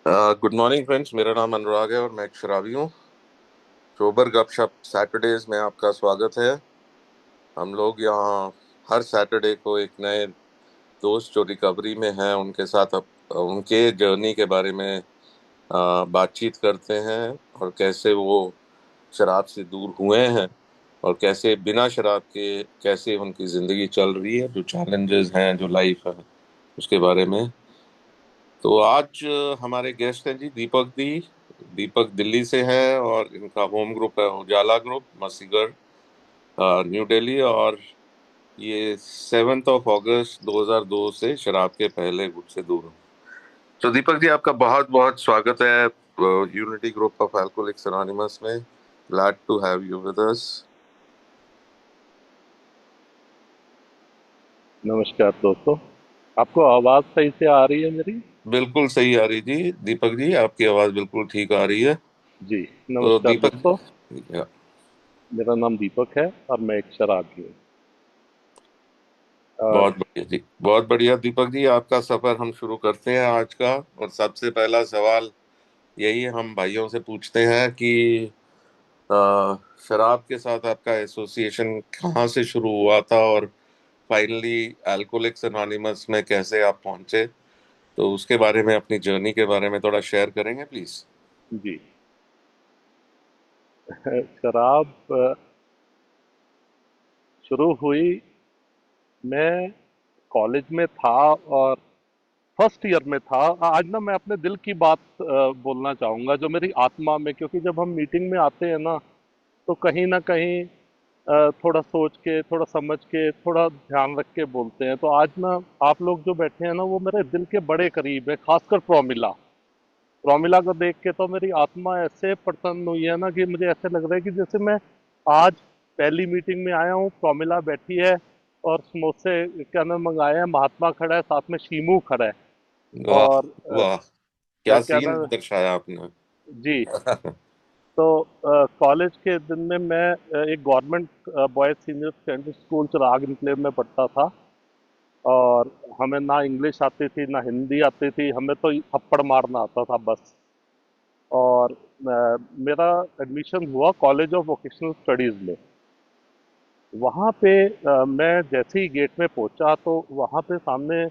Good morning friends. मेरा नाम अनुराग है और मैं एक शराबी हूँ। सोबर गपशप सैटरडेज में आपका स्वागत है। हम लोग यहाँ हर सैटरडे को एक नए दोस्त जो रिकवरी में हैं उनके साथ उनके जर्नी के बारे में बातचीत करते हैं, और कैसे वो शराब से दूर हुए हैं और कैसे बिना शराब के कैसे उनकी ज़िंदगी चल रही है, जो चैलेंजेस हैं, जो लाइफ है, उसके बारे में। तो आज हमारे गेस्ट हैं जी दीपक दी। दीपक दिल्ली से हैं और इनका होम ग्रुप है उजाला ग्रुप, मसीगढ़, न्यू दिल्ली। और ये 7 अगस्त 2002 से शराब के पहले गुट से दूर हो। तो दीपक जी, आपका बहुत बहुत स्वागत है unity group of alcoholics anonymous में। Glad to have you with us. नमस्कार दोस्तों। आपको आवाज सही से आ रही है मेरी? बिल्कुल सही आ रही जी दीपक जी, आपकी आवाज़ बिल्कुल ठीक आ रही है। जी। तो नमस्कार दीपक, दोस्तों। मेरा नाम दीपक है और मैं एक शराबी हूँ। और बहुत बढ़िया जी, बहुत बढ़िया। दीपक जी, आपका सफर हम शुरू करते हैं आज का। और सबसे पहला सवाल यही हम भाइयों से पूछते हैं कि अ, शराब के साथ आपका एसोसिएशन कहाँ से शुरू हुआ था, और फाइनली अल्कोहलिक्स एनोनिमस में कैसे आप पहुंचे। तो उसके बारे में, अपनी जर्नी के बारे में थोड़ा शेयर करेंगे प्लीज। जी, शराब शुरू हुई। मैं कॉलेज में था और फर्स्ट ईयर में था। आज ना मैं अपने दिल की बात बोलना चाहूंगा, जो मेरी आत्मा में, क्योंकि जब हम मीटिंग में आते हैं ना, तो कहीं ना कहीं थोड़ा सोच के, थोड़ा समझ के, थोड़ा ध्यान रख के बोलते हैं। तो आज ना आप लोग जो बैठे हैं ना, वो मेरे दिल के बड़े करीब है, खासकर प्रोमिला। प्रोमिला को देख के तो मेरी आत्मा ऐसे प्रसन्न हुई है ना, कि मुझे ऐसे लग रहा है कि जैसे मैं आज पहली मीटिंग में आया हूँ, प्रोमिला बैठी है और समोसे क्या नाम मंगाए हैं, महात्मा खड़ा है, साथ में शीमू खड़ा है। वाह, और वाह, क्या क्या क्या सीन नाम। दर्शाया आपने। जी। तो कॉलेज के दिन में मैं एक government boys senior secondary school Chirag enclave में पढ़ता था। और हमें ना इंग्लिश आती थी ना हिंदी आती थी, हमें तो थप्पड़ मारना आता था बस। और मेरा एडमिशन हुआ कॉलेज ऑफ वोकेशनल स्टडीज़ में। वहाँ पे मैं जैसे ही गेट में पहुंचा, तो वहाँ पे सामने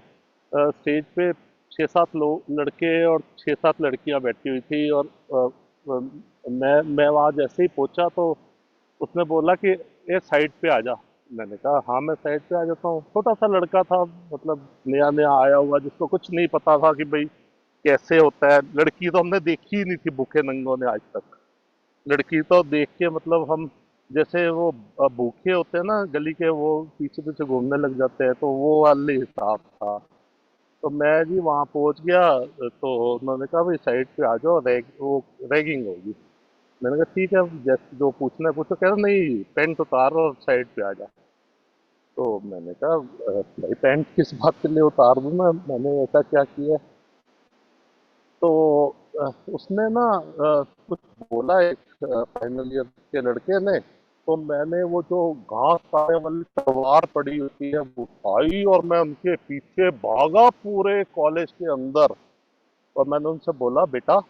स्टेज पे 6-7 लोग, लड़के और 6-7 लड़कियां बैठी हुई थी। और अ, मैं वहाँ जैसे ही पहुंचा, तो उसने बोला कि ये साइड पे आ जा। मैंने कहा हाँ, मैं साइड पे आ जाता हूँ। छोटा सा लड़का था, मतलब नया नया आया हुआ, जिसको कुछ नहीं पता था कि भाई कैसे होता है। लड़की तो हमने देखी ही नहीं थी भूखे नंगों ने आज तक। लड़की तो देख के मतलब हम, जैसे वो भूखे होते हैं ना गली के, वो पीछे पीछे घूमने लग जाते हैं, तो वो वाले हिसाब था। तो मैं जी वहाँ पहुँच गया। तो उन्होंने कहा भाई साइड पे आ जाओ, वो रैगिंग होगी। मैंने कहा ठीक है, जैसे जो पूछना है पूछो। कह रहा नहीं, पैंट उतार और साइड पे आ जा। तो मैंने कहा भाई पैंट किस बात के लिए उतार दूं मैं, मैंने ऐसा क्या किया। तो उसने ना कुछ बोला एक फाइनल ईयर के लड़के ने। तो मैंने वो जो घास काटने वाली तलवार पड़ी होती है वो उठाई, और मैं उनके पीछे भागा पूरे कॉलेज के अंदर। और मैंने उनसे बोला बेटा,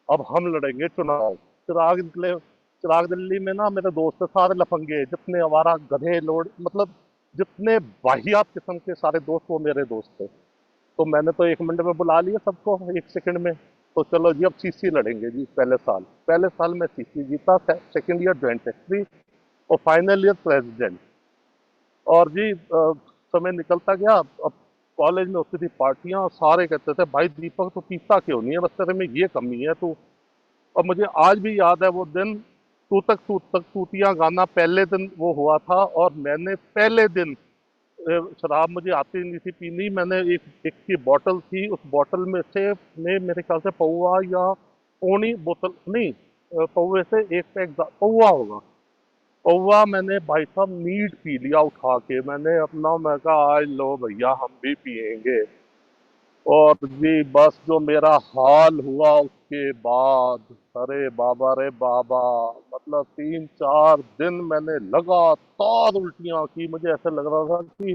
अब हम लड़ेंगे चुनाव। चिराग दिल्ली में ना मेरे दोस्त थे सारे लफंगे, जितने आवारा गधे लोड, मतलब जितने वाहियात किस्म के सारे दोस्त, वो मेरे दोस्त थे। तो मैंने तो 1 मिनट में बुला लिया सबको, 1 सेकंड में। तो चलो जी, अब सीसी लड़ेंगे जी। पहले साल में सीसी जीता, सेकंड ईयर ज्वाइंट सेक्रेटरी और फाइनल ईयर प्रेसिडेंट। और जी समय निकलता गया। अब कॉलेज में होती थी पार्टियां, और सारे कहते थे भाई दीपक तो पीता क्यों नहीं है, बस तेरे में ये कमी है तू। और मुझे आज भी याद है वो दिन। तू तक तूतिया गाना पहले दिन वो हुआ था, और मैंने पहले दिन शराब मुझे आती नहीं थी पीनी। मैंने एक की बोतल थी, उस बोतल में से मेरे ख्याल से पौवा या पौनी बोतल नहीं, पौवे से एक पैक पौवा होगा। पौवा मैंने भाई साहब नीट पी लिया उठा के। मैंने अपना, मैं कहा आज लो भैया हम भी पियेंगे। और जी बस जो मेरा हाल हुआ उसके बाद, अरे बाबा रे बाबा, मतलब 3-4 दिन मैंने लगातार उल्टियां की। मुझे ऐसा लग रहा था कि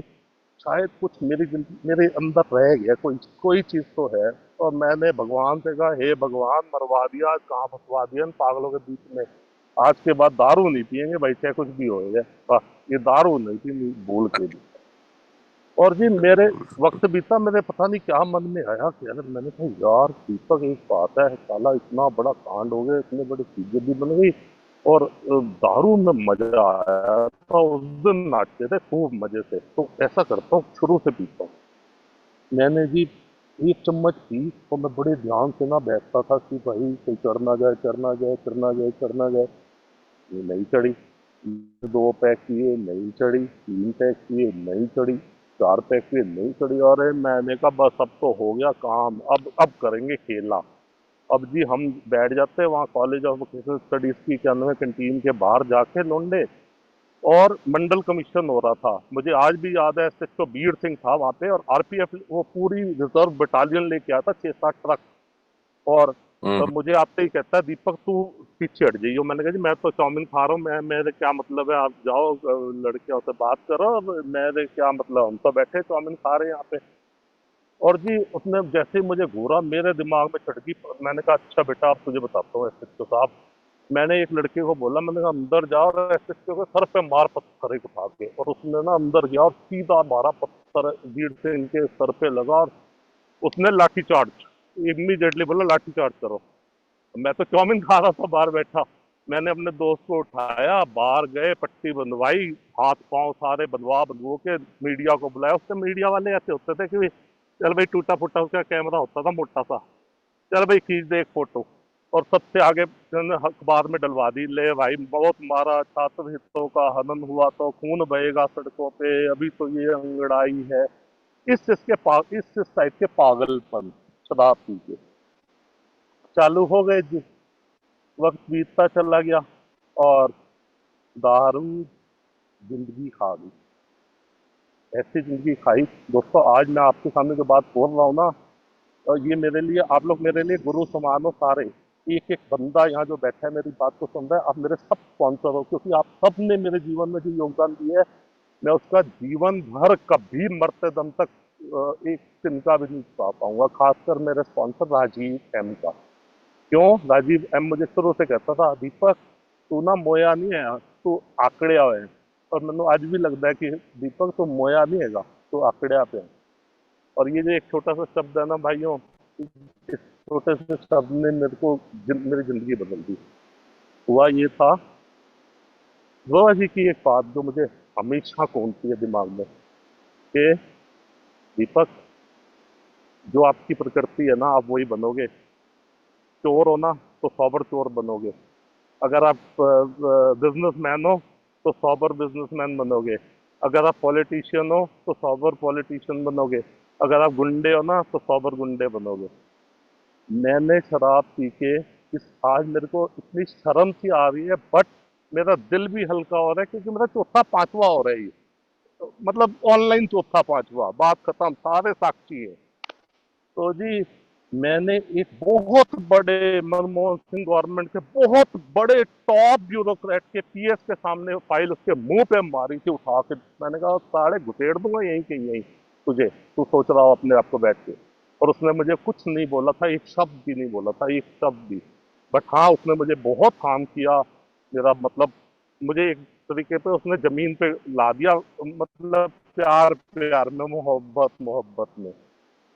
शायद कुछ मेरे अंदर रह गया, कोई कोई चीज तो है। और मैंने भगवान से कहा, हे भगवान, मरवा दिया आज, कहाँ फंसवा दिया इन पागलों के बीच में। आज के बाद दारू नहीं पियेंगे भाई, चाहे कुछ भी हो जाए। बस, ये दारू नहीं थी, भूल के भी। और जी मेरे वक्त बीता, मेरे पता नहीं क्या मन में आया कि यार, मैंने कहा यार दीपक, एक बात है, साला इतना बड़ा कांड हो गया, इतने बड़ी चीजें भी बन गई, और दारू में मजा आया था उस दिन, नाचते थे खूब मजे से, तो ऐसा करता हूँ शुरू से पीता हूँ। मैंने जी एक चम्मच पी, तो मैं बड़े ध्यान से ना बैठता था कि भाई कोई चढ़ ना जाए, चढ़ ना जाए, चढ़ ना जाए, चढ़ ना जाए। ये नहीं चढ़ी। 2 पैक किए, नहीं चढ़ी। 3 पैक किए, नहीं चढ़ी। 4 पैक किए, नहीं चढ़ी। अरे मैंने कहा बस अब तो हो गया काम, अब करेंगे खेला। अब जी हम बैठ जाते हैं वहाँ कॉलेज ऑफ वोकेशनल स्टडीज की कैंटीन के बाहर जाके लौंडे, और मंडल कमीशन हो रहा था, मुझे आज भी याद है, एसएचओ बीर सिंह था वहाँ पे, और आरपीएफ वो पूरी रिजर्व बटालियन लेके आया था, 6-7 ट्रक। और हम्म। मुझे आते ही कहता है, दीपक तू पीछे हट जाइयो। मैंने कहा जी मैं तो चाउमीन खा रहा हूँ, मैं, मेरे क्या मतलब है, आप जाओ लड़कियों से बात करो, और मेरे क्या मतलब, हम तो बैठे चाउमीन खा रहे हैं यहाँ पे। और जी उसने जैसे ही मुझे घूरा, मेरे दिमाग में चढ़ गई। मैंने कहा अच्छा बेटा, आप तुझे बताता हूँ एसएचओ साहब। मैंने एक लड़के को बोला, मैंने कहा अंदर जाओ और एसएचओ के सर पे मार पत्थर एक उठा के। और उसने ना अंदर गया और सीधा मारा पत्थर, भीड़ से इनके सर पे लगा, और उसने लाठी चार्ज, इमीडिएटली बोला लाठी चार्ज करो। मैं तो चाउमीन खा रहा था बाहर बैठा। मैंने अपने दोस्त को उठाया, बाहर गए, पट्टी बंधवाई, हाथ पांव सारे बंधवा के मीडिया को बुलाया। उससे मीडिया वाले ऐसे होते थे कि चल भाई, टूटा फूटा उसका कैमरा होता था मोटा सा, चल भाई खींच दे एक फोटो। और सबसे आगे उन्होंने अखबार में डलवा दी, ले भाई बहुत मारा, छात्र हितों का हनन हुआ तो खून बहेगा सड़कों पे, अभी तो ये अंगड़ाई है। इस टाइप के पागलपन, शराब पी के चालू हो गए जी। वक्त बीतता चला गया, और दारू जिंदगी खा गई। ऐसी जिंदगी खाई दोस्तों, आज मैं आपके सामने जो बात बोल रहा हूँ ना, और ये मेरे लिए, आप लोग मेरे लिए गुरु समान हो सारे। एक एक बंदा यहाँ जो बैठा है मेरी बात को सुन रहा है, आप मेरे सब स्पॉन्सर हो, क्योंकि आप सब ने मेरे जीवन में जो योगदान दिया है, मैं उसका जीवन भर कभी मरते दम तक एक तिनका भी नहीं चुका पाऊंगा। खासकर मेरे स्पॉन्सर राजीव एम का। क्यों? राजीव एम मुझे शुरू से कहता था, दीपक तू ना मोया नहीं है, तू आंकड़िया है। और मैंने आज भी लगता है कि दीपक तू मोया नहीं हैगा, तू आंकड़िया पे है। और ये जो एक छोटा सा शब्द है ना भाइयों, इस छोटे से शब्द ने मेरे को मेरी जिंदगी बदल दी। हुआ ये था, वो जी की एक बात जो मुझे हमेशा घूमती है दिमाग में, कि दीपक, जो आपकी प्रकृति है ना, आप वही बनोगे। चोर हो ना, तो सौबर चोर बनोगे। अगर आप बिजनेसमैन हो, तो सौबर बिजनेसमैन बनोगे। अगर आप पॉलिटिशियन हो, तो सौबर पॉलिटिशियन बनोगे। अगर आप गुंडे हो ना, तो सौबर गुंडे बनोगे। मैंने शराब पी के, इस आज मेरे को इतनी शर्म सी आ रही है, बट मेरा दिल भी हल्का हो रहा है, क्योंकि मेरा चौथा पांचवा हो रहा है ये। तो मतलब ऑनलाइन चौथा पांचवा, बात खत्म, सारे साक्षी है। तो जी मैंने एक बहुत बड़े, मनमोहन सिंह गवर्नमेंट के बहुत बड़े टॉप ब्यूरोक्रेट के पीएस के सामने फाइल उसके मुंह पे मारी थी उठा के। मैंने कहा साढ़े घुसेड़ दूंगा यहीं के यहीं तुझे, तू सोच रहा हो अपने आप को बैठ के। और उसने मुझे कुछ नहीं बोला था, एक शब्द भी नहीं बोला था, एक शब्द भी। बट हाँ, उसने मुझे बहुत हार्म किया। मेरा मतलब, मुझे एक तरीके पे उसने जमीन पे ला दिया, मतलब प्यार प्यार में, मोहब्बत मोहब्बत में।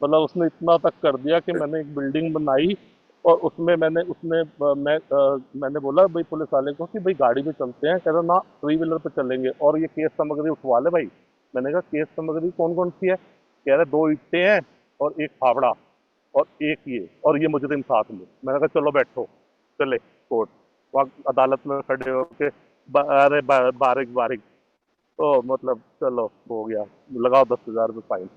मतलब उसने इतना तक कर दिया कि मैंने एक बिल्डिंग बनाई, और उसमें मैंने बोला भाई पुलिस वाले को कि भाई गाड़ी में चलते हैं। कह रहा ना, 3 व्हीलर पे चलेंगे, और ये केस सामग्री उठवा ले भाई। मैंने कहा केस सामग्री कौन कौन सी है? कह रहे 2 ईंटें हैं, और एक फावड़ा, और एक ये, और ये मुजरिम साथ में। मैंने कहा चलो बैठो, चले कोर्ट। वहाँ अदालत में खड़े होके अरे बारिक बारिक, तो मतलब चलो हो गया, लगाओ 10,000 रुपये फाइन।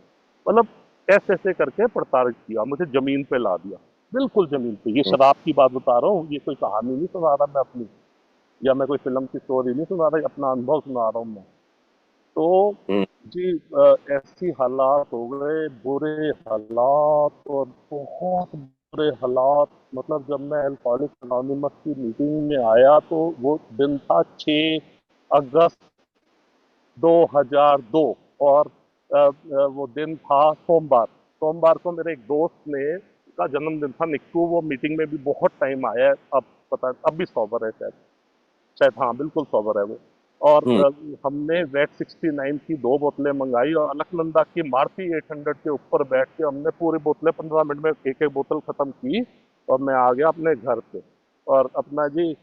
मतलब ऐसे ऐसे करके प्रताड़ित किया, मुझे जमीन पे ला दिया, बिल्कुल जमीन पे। ये शराब की बात बता रहा हूँ, ये कोई कहानी नहीं सुना रहा मैं अपनी, या मैं कोई फिल्म की स्टोरी नहीं सुना रहा, अपना अनुभव सुना रहा हूँ मैं। तो हम्म। जी ऐसी हालात हो गए, बुरे हालात, और बहुत बुरे हालात। मतलब जब मैं अल्कोहलिक्स अनोनिमस की मीटिंग में आया, तो वो दिन था 6 अगस्त 2002, और वो दिन था सोमवार। सोमवार को मेरे एक दोस्त ने का जन्मदिन था, निक्कू वो मीटिंग में भी बहुत टाइम आया है, अब पता अब भी सोबर है शायद, शायद हाँ बिल्कुल सोबर है वो। और हम्म। हमने वेट 69 की 2 बोतलें मंगाई और अलकनंदा की मारुति 800 के ऊपर बैठ के हमने पूरी बोतलें 15 मिनट में एक एक बोतल खत्म की। और मैं आ गया अपने घर पे। और अपना जी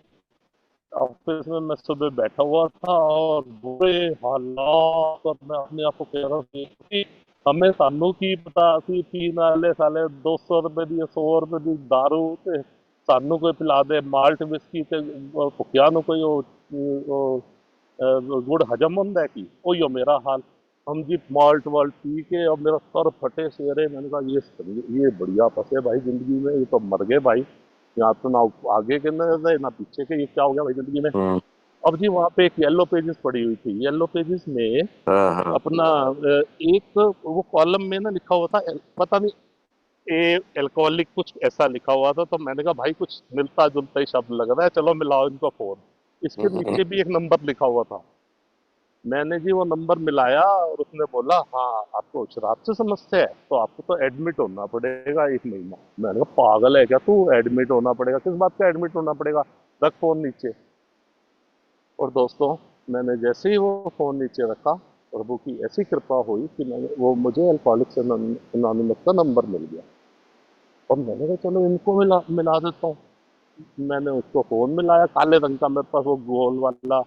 ऑफिस में मैं सुबह बैठा हुआ था और बुरे हालात, और मैं अपने आप को कह रहा हूँ कि हमें सानू की पता सी पीने वाले साले 200 रुपए दी 100 रुपए दी दारू ते सानू कोई पिला दे माल्ट विस्की ते भुखिया नु कोई गुड़ हजम होंदा है की ओयो मेरा हाल। हम जी माल्ट वाल्ट पी के और मेरा सर फटे सेरे, मैंने कहा ये बढ़िया फंसे भाई जिंदगी में, ये तो मर गए भाई, यहाँ तो ना आगे के ना पीछे के, ये क्या हो गया भाई जिंदगी में। हम्म। अब जी वहाँ पे एक येलो पेजेस पड़ी हुई थी, येलो पेजेस में हाँ हाँ। अपना एक वो कॉलम में ना लिखा हुआ था, पता नहीं ए एल्कोहलिक कुछ ऐसा लिखा हुआ था। तो मैंने कहा भाई कुछ मिलता जुलता ही शब्द लग रहा है, चलो मिलाओ इनको फोन। इसके हम्म। नीचे भी एक नंबर लिखा हुआ था। मैंने जी वो नंबर मिलाया और उसने बोला हाँ आपको शराब से समस्या है तो आपको तो एडमिट होना पड़ेगा 1 महीना। मैंने कहा पागल है क्या तू, एडमिट होना पड़ेगा, किस बात का एडमिट होना पड़ेगा, रख फोन नीचे। और दोस्तों मैंने जैसे ही वो फोन नीचे रखा, प्रभु की ऐसी कृपा हुई कि मैंने वो मुझे अल्कोहलिक्स अनोनिमस का नंबर मिल गया। और मैंने कहा चलो इनको मिला मिला देता हूँ। मैंने उसको फोन मिलाया, काले रंग का मेरे पास वो गोल वाला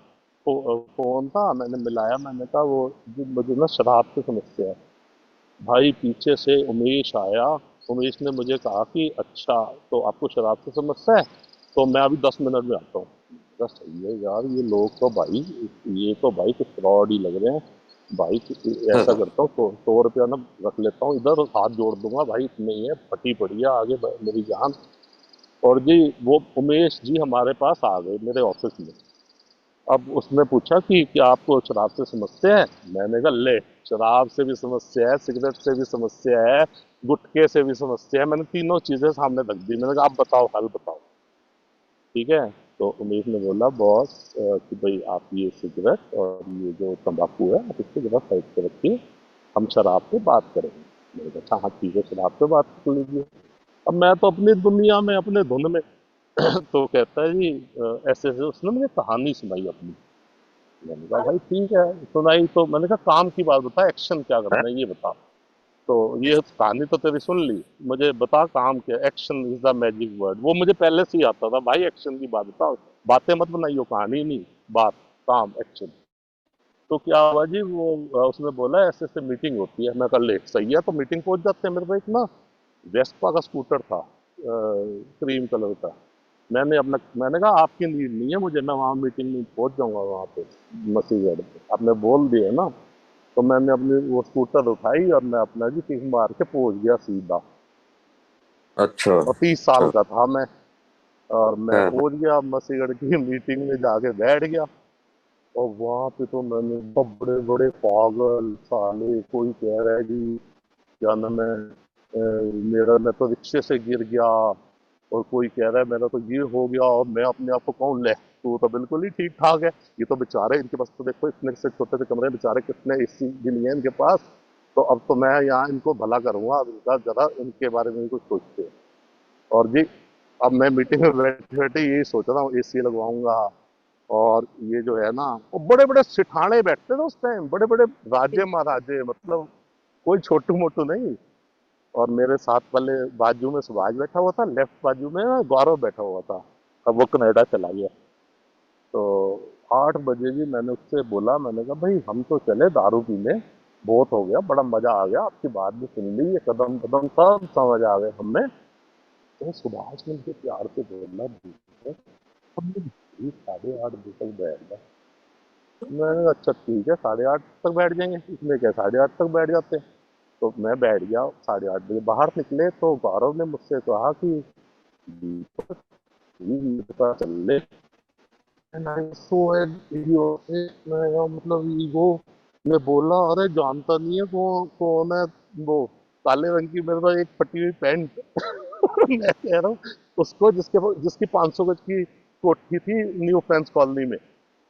फोन था, मैंने मिलाया, मैंने कहा वो जी मुझे ना शराब की समस्या है। भाई पीछे से उमेश आया। उमेश ने मुझे कहा कि अच्छा तो आपको शराब की समस्या है, तो मैं अभी 10 मिनट में आता हूँ। कहा, सही है यार, ये लोग तो भाई, ये तो भाई कुछ फ्रॉड ही लग रहे हैं। भाई ऐसा करता हूँ 100 रुपया ना रख लेता हूँ इधर, हाथ जोड़ दूंगा भाई, इतने ही है, फटी पड़ी है आगे मेरी जान। और जी वो उमेश जी हमारे पास आ गए मेरे ऑफिस में। अब उसने पूछा कि क्या आपको शराब से समस्या है। मैंने कहा ले, शराब से भी समस्या है, सिगरेट से भी समस्या है, गुटखे से भी समस्या है, मैंने तीनों चीजें सामने रख दी। मैंने कहा आप बताओ, हल बताओ। ठीक है। तो उमेश ने बोला बॉस कि भाई आप ये सिगरेट और ये जो तंबाकू है आप इसको जरा साइड पे रखिए, हम शराब पे बात करेंगे। मैंने कहा अच्छा हाँ ठीक है, शराब पे बात कर लीजिए। अब मैं तो अपनी दुनिया में अपने धुन में। तो कहता है जी ऐसे ऐसे उसने मुझे कहानी सुनाई अपनी। मैंने कहा भाई ठीक है सुनाई, तो मैंने कहा काम की बात बता, एक्शन क्या हाँ? करना है ये बता। तो ये कहानी तो तेरी सुन ली, मुझे बता काम क्या, action is the magic word, वो मुझे पहले से ही आता था भाई, एक्शन की बात बताओ, बातें मत बनाइयो, कहानी नहीं, बात, काम, एक्शन। तो क्या हुआ जी वो उसने बोला ऐसे ऐसे मीटिंग होती है। मैं कहा ले सही है, तो मीटिंग पहुंच जाते हैं। मेरे को एक ना वेस्पा का स्कूटर था क्रीम कलर का। मैंने कहा आपकी नीड नहीं है मुझे, मैं वहाँ मीटिंग में पहुंच जाऊंगा वहाँ पे मसीगढ़ पे, आपने बोल दिया ना। तो मैंने अपनी वो स्कूटर उठाई और मैं अपना जी किक मार के पहुंच गया सीधा। अच्छा और 30 साल अच्छा। का था मैं। और मैं हाँ पहुंच गया मसीगढ़ की मीटिंग में, जाके बैठ गया। और वहां पे तो मैंने सब बड़े बड़े पागल साले, कोई कह रहा है जी क्या नाम है मेरा, मैं तो रिक्शे से गिर गया। और कोई कह रहा है मेरा तो ये हो गया, और मैं अपने आप को कहूँ ले तू तो बिल्कुल ही ठीक ठाक है। ये तो बेचारे, इनके पास तो देखो इतने से छोटे से कमरे, बेचारे कितने एसी भी नहीं है इनके पास। तो अब तो मैं यहाँ इनको भला करूंगा, अब इनका जरा इनके बारे में भी कुछ सोचते हैं। और जी अब मैं मीटिंग में बैठे बैठे यही सोच रहा हूँ, एसी लगवाऊंगा। और ये जो है ना, वो बड़े बड़े सिठाने बैठते थे उस टाइम, बड़े बड़े राजे महाराजे, मतलब कोई छोटू मोटू नहीं। और मेरे साथ वाले बाजू में सुभाष बैठा हुआ था, लेफ्ट बाजू में ना गौरव बैठा हुआ था। अब वो कनाडा चला गया। तो 8 बजे भी मैंने उससे बोला, मैंने कहा भाई हम तो चले दारू पीने, बहुत हो गया, बड़ा मजा आ गया, आपकी बात भी सुन ली, ये कदम कदम सब समझ आ गए हमें। तो सुभाष ने मुझे प्यार से बोला "भूत, हम लोग 8:30 बजे तक बैठ गए"। मैंने कहा अच्छा ठीक है, 8:30 तक बैठ जाएंगे, इसमें क्या, 8:30 तक बैठ जाते हैं। तो मैं बैठ गया। 8:30 बजे बाहर निकले तो गौरव ने मुझसे कहा कि दीपक प्लीज मेरे पास चल ले। And I was so idiotic, मैं मतलब ईगो ने बोला अरे जानता नहीं है कौन है वो, काले रंग की मेरे पास एक फटी हुई पैंट। मैं कह रहा हूँ उसको, जिसकी 500 गज की कोठी थी न्यू फ्रेंड्स कॉलोनी में।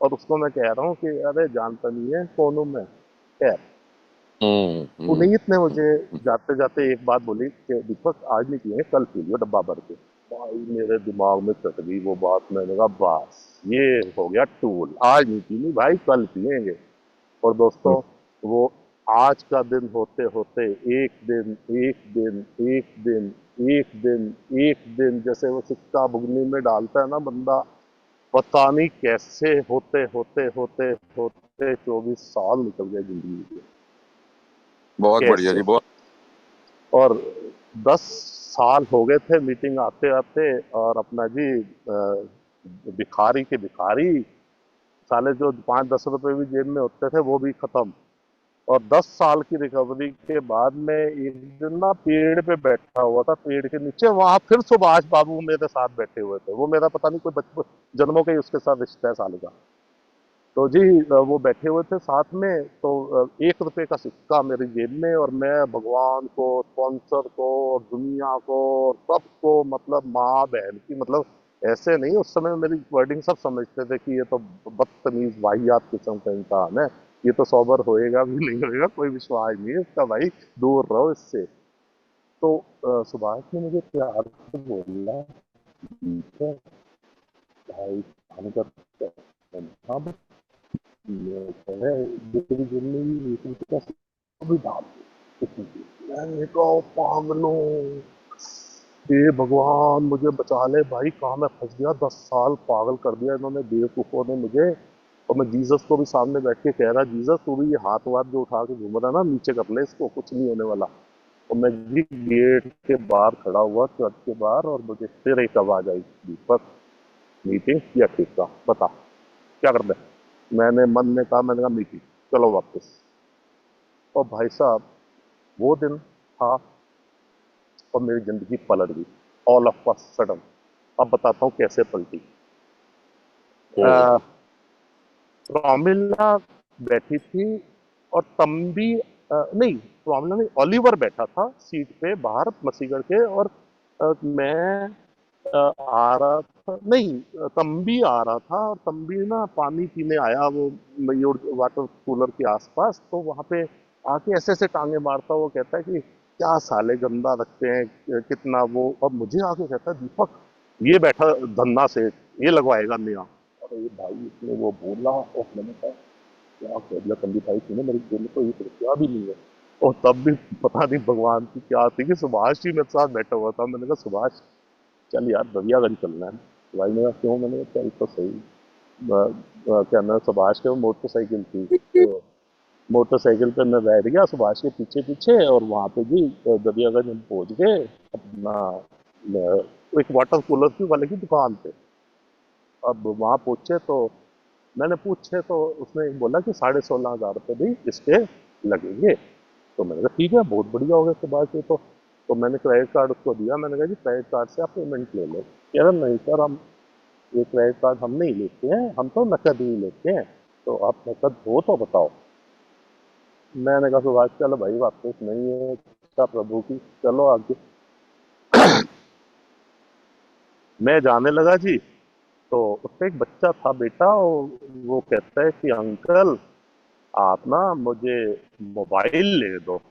और उसको मैं कह रहा हूँ कि अरे जानता नहीं है कौन हूँ मैं। खैर पुनीत ने मुझे हम्म। जाते जाते एक बात बोली कि दीपक आज नहीं पिएंगे, कल पी लियो डब्बा भर के। भाई मेरे दिमाग में चट गई वो बात, मैंने कहा बस ये हो गया टूल, आज नहीं पीनी भाई, कल पिएंगे। और दोस्तों, वो आज का दिन होते होते एक दिन, एक दिन, एक दिन, एक दिन, एक दिन, जैसे वो सिक्का बुगनी में डालता है ना बंदा, पता नहीं कैसे होते होते होते होते 24 साल निकल गए जिंदगी के। बहुत बढ़िया जी, कैसे? बहुत। और 10 साल हो गए थे मीटिंग आते आते, और अपना जी भिखारी के भिखारी, साले जो 5-10 रुपए भी जेब में होते थे वो भी खत्म। और 10 साल की रिकवरी के बाद में एक दिन ना पेड़ पे बैठा हुआ था, पेड़ के नीचे, वहां फिर सुभाष बाबू मेरे साथ बैठे हुए थे। वो मेरा पता नहीं कोई बचपन जन्मों के ही उसके साथ रिश्ता है साले का। तो जी वो बैठे हुए थे साथ में, तो 1 रुपए का सिक्का मेरी जेब में, और मैं भगवान को, स्पॉन्सर को, और दुनिया को, और सबको, मतलब माँ बहन की, मतलब ऐसे नहीं, उस समय मेरी वर्डिंग सब समझते थे कि ये तो बदतमीज वाहियात किस्म का इंसान है, ये तो सोबर होएगा भी नहीं होएगा, कोई विश्वास नहीं है इसका भाई, दूर रहो इससे। तो सुभाष ने मुझे प्यार से बोला, "ठीक है भाई, हम करते हैं।" हाँ, ये तो है, तेरी जिंदगी तुम कैसे भी डाल दो किसी की। मैंने कहा पागलों, हे भगवान मुझे बचा ले भाई, कहाँ मैं फंस गया, 10 साल पागल कर दिया इन्होंने, बेवकूफों ने मुझे। और मैं जीसस को भी सामने बैठ के कह रहा, जीसस तू भी ये हाथ वाथ जो उठा के घूम रहा है ना, नीचे कर ले इसको, कुछ नहीं होने वाला। और मैं जी गेट के बाहर खड़ा हुआ, चर्च के बाहर, और मुझे फिर एक आवाज आई, दीपक मीटिंग या ठीक था, बता क्या कर रहे हैं? मैंने मन में कहा, मैंने कहा मीटिंग, चलो वापस। और भाई साहब, वो दिन था, और मेरी जिंदगी पलट गई ऑल ऑफ अ सडन। अब बताता हूँ कैसे पलटी। हम्म। प्रॉमिला बैठी थी, और तंबी नहीं, प्रॉमिला नहीं, ओलिवर बैठा था सीट पे बाहर मसीगढ़ के, और मैं आ रहा था, नहीं, तंबी आ रहा था, और तंबी ना पानी पीने आया वो मयूर वाटर कूलर के आसपास, तो वहां पे आके ऐसे ऐसे टांगे मारता, वो कहता है कि क्या साले गंदा रखते हैं, कितना वो, और मुझे आके कहता है, दीपक ये बैठा धन्ना से, ये लगवाएगा नया। अरे भाई इसने वो बोला, और मैंने कहा क्या कह दिया तंबी भाई तूने, मेरे दिल में तो एक रुपया भी नहीं है। और तब भी पता नहीं भगवान की क्या थी कि सुभाष ही मेरे साथ बैठा हुआ था। मैंने कहा सुभाष चल यार दरियागंज चलना है। भाई ने कहा क्यों? मैंने कहा चल तो सही। क्या ना, सुभाष के वो मोटरसाइकिल थी, तो मोटरसाइकिल पे मैं बैठ गया सुभाष के पीछे पीछे, और वहां पे भी दरियागंज हम पहुंच गए अपना, एक वाटर कूलर की वाले की दुकान पे। अब वहां पहुंचे तो मैंने पूछे, तो उसने बोला कि 16,500 भी इसके लगेंगे। तो मैंने कहा ठीक है, बहुत बढ़िया हो गया सुभाष जी। तो मैंने क्रेडिट कार्ड उसको दिया, मैंने कहा जी क्रेडिट कार्ड से आप पेमेंट ले लो। कह रहा नहीं सर, हम ये क्रेडिट कार्ड हम नहीं लेते हैं, हम तो नकद ही लेते हैं। तो आप नकद हो तो बताओ। मैंने कहा सुभाष चलो भाई, वापस नहीं है इच्छा प्रभु की, चलो आगे। मैं जाने लगा जी, तो उसका एक बच्चा था बेटा, वो कहता है कि अंकल आप ना मुझे मोबाइल ले दो,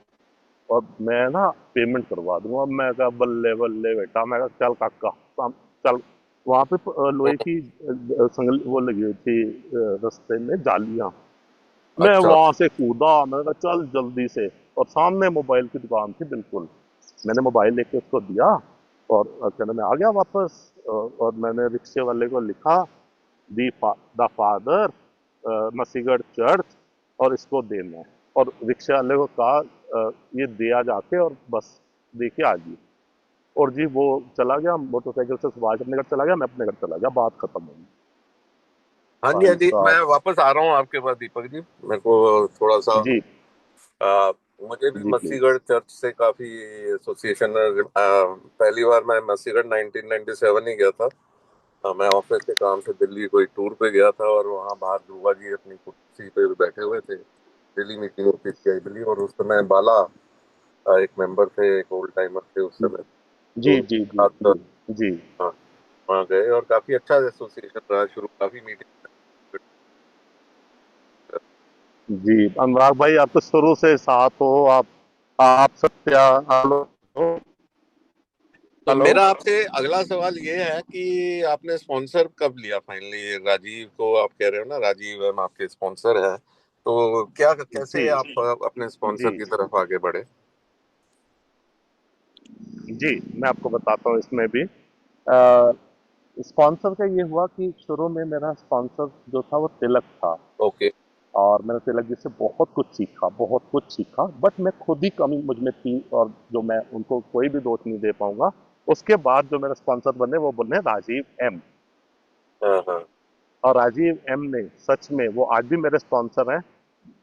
और मैं ना पेमेंट करवा दूंगा। मैं कहा बल्ले बल्ले बेटा, मैं कहा चल काका चल। वहां पे लोहे की संगल वो लगी हुई थी, रास्ते में जालियां। मैं अच्छा। वहां से कूदा, मैंने कहा चल जल्दी से। और सामने मोबाइल की दुकान थी बिल्कुल। मैंने मोबाइल लेके उसको दिया, और कहना मैं आ गया वापस। और मैंने रिक्शे वाले को लिखा, द फादर मसीगढ़ चर्च, और इसको देना है। और रिक्शे वाले को कहा ये दिया जाके, और बस दे के आ गई। और जी वो चला गया मोटरसाइकिल से, सुभाष अपने घर चला गया, मैं अपने घर चला गया, बात खत्म हो गई। हाँ जी, हाँ भाई जी, मैं साहब। वापस आ रहा हूँ आपके पास दीपक जी। मेरे को थोड़ा सा जी आ, मुझे भी जी मसीगढ़ प्लीज। चर्च से काफी एसोसिएशन है। पहली बार मैं मसीगढ़ 1997 ही गया था। मैं ऑफिस के काम से दिल्ली कोई टूर पे गया था, और वहाँ बाहर ध्रुवा जी अपनी कुर्सी पे बैठे हुए थे। दिल्ली मीटिंग होती थी आई बिलीव, और उस समय बाला एक मेंबर थे, एक ओल्ड टाइमर थे उस समय। जी तो जी उनके जी साथ जी जी। हाँ, वहाँ गए, और काफी अच्छा एसोसिएशन रहा शुरू, काफी मीटिंग। जी अनुराग भाई, आप तो शुरू से साथ हो। आप सत्या आलो हो। तो हेलो। मेरा आपसे अगला सवाल ये है कि आपने स्पॉन्सर कब लिया फाइनली? राजीव को आप कह रहे हो ना, राजीव हम आपके स्पॉन्सर है, तो क्या जी कैसे आप अपने जी स्पॉन्सर की तरफ आगे बढ़े? जी, मैं आपको बताता हूँ इसमें भी। स्पॉन्सर का ये हुआ कि शुरू में मेरा स्पॉन्सर जो था वो तिलक था। ओके। और मैंने तिलक जी से बहुत कुछ सीखा, बहुत कुछ सीखा, बट मैं खुद ही कमी मुझ में थी, और जो मैं उनको कोई भी दोष नहीं दे पाऊंगा। उसके बाद जो मेरे स्पॉन्सर बने वो बने राजीव एम। हाँ हाँ। और राजीव एम ने सच में, वो आज भी मेरे स्पॉन्सर हैं,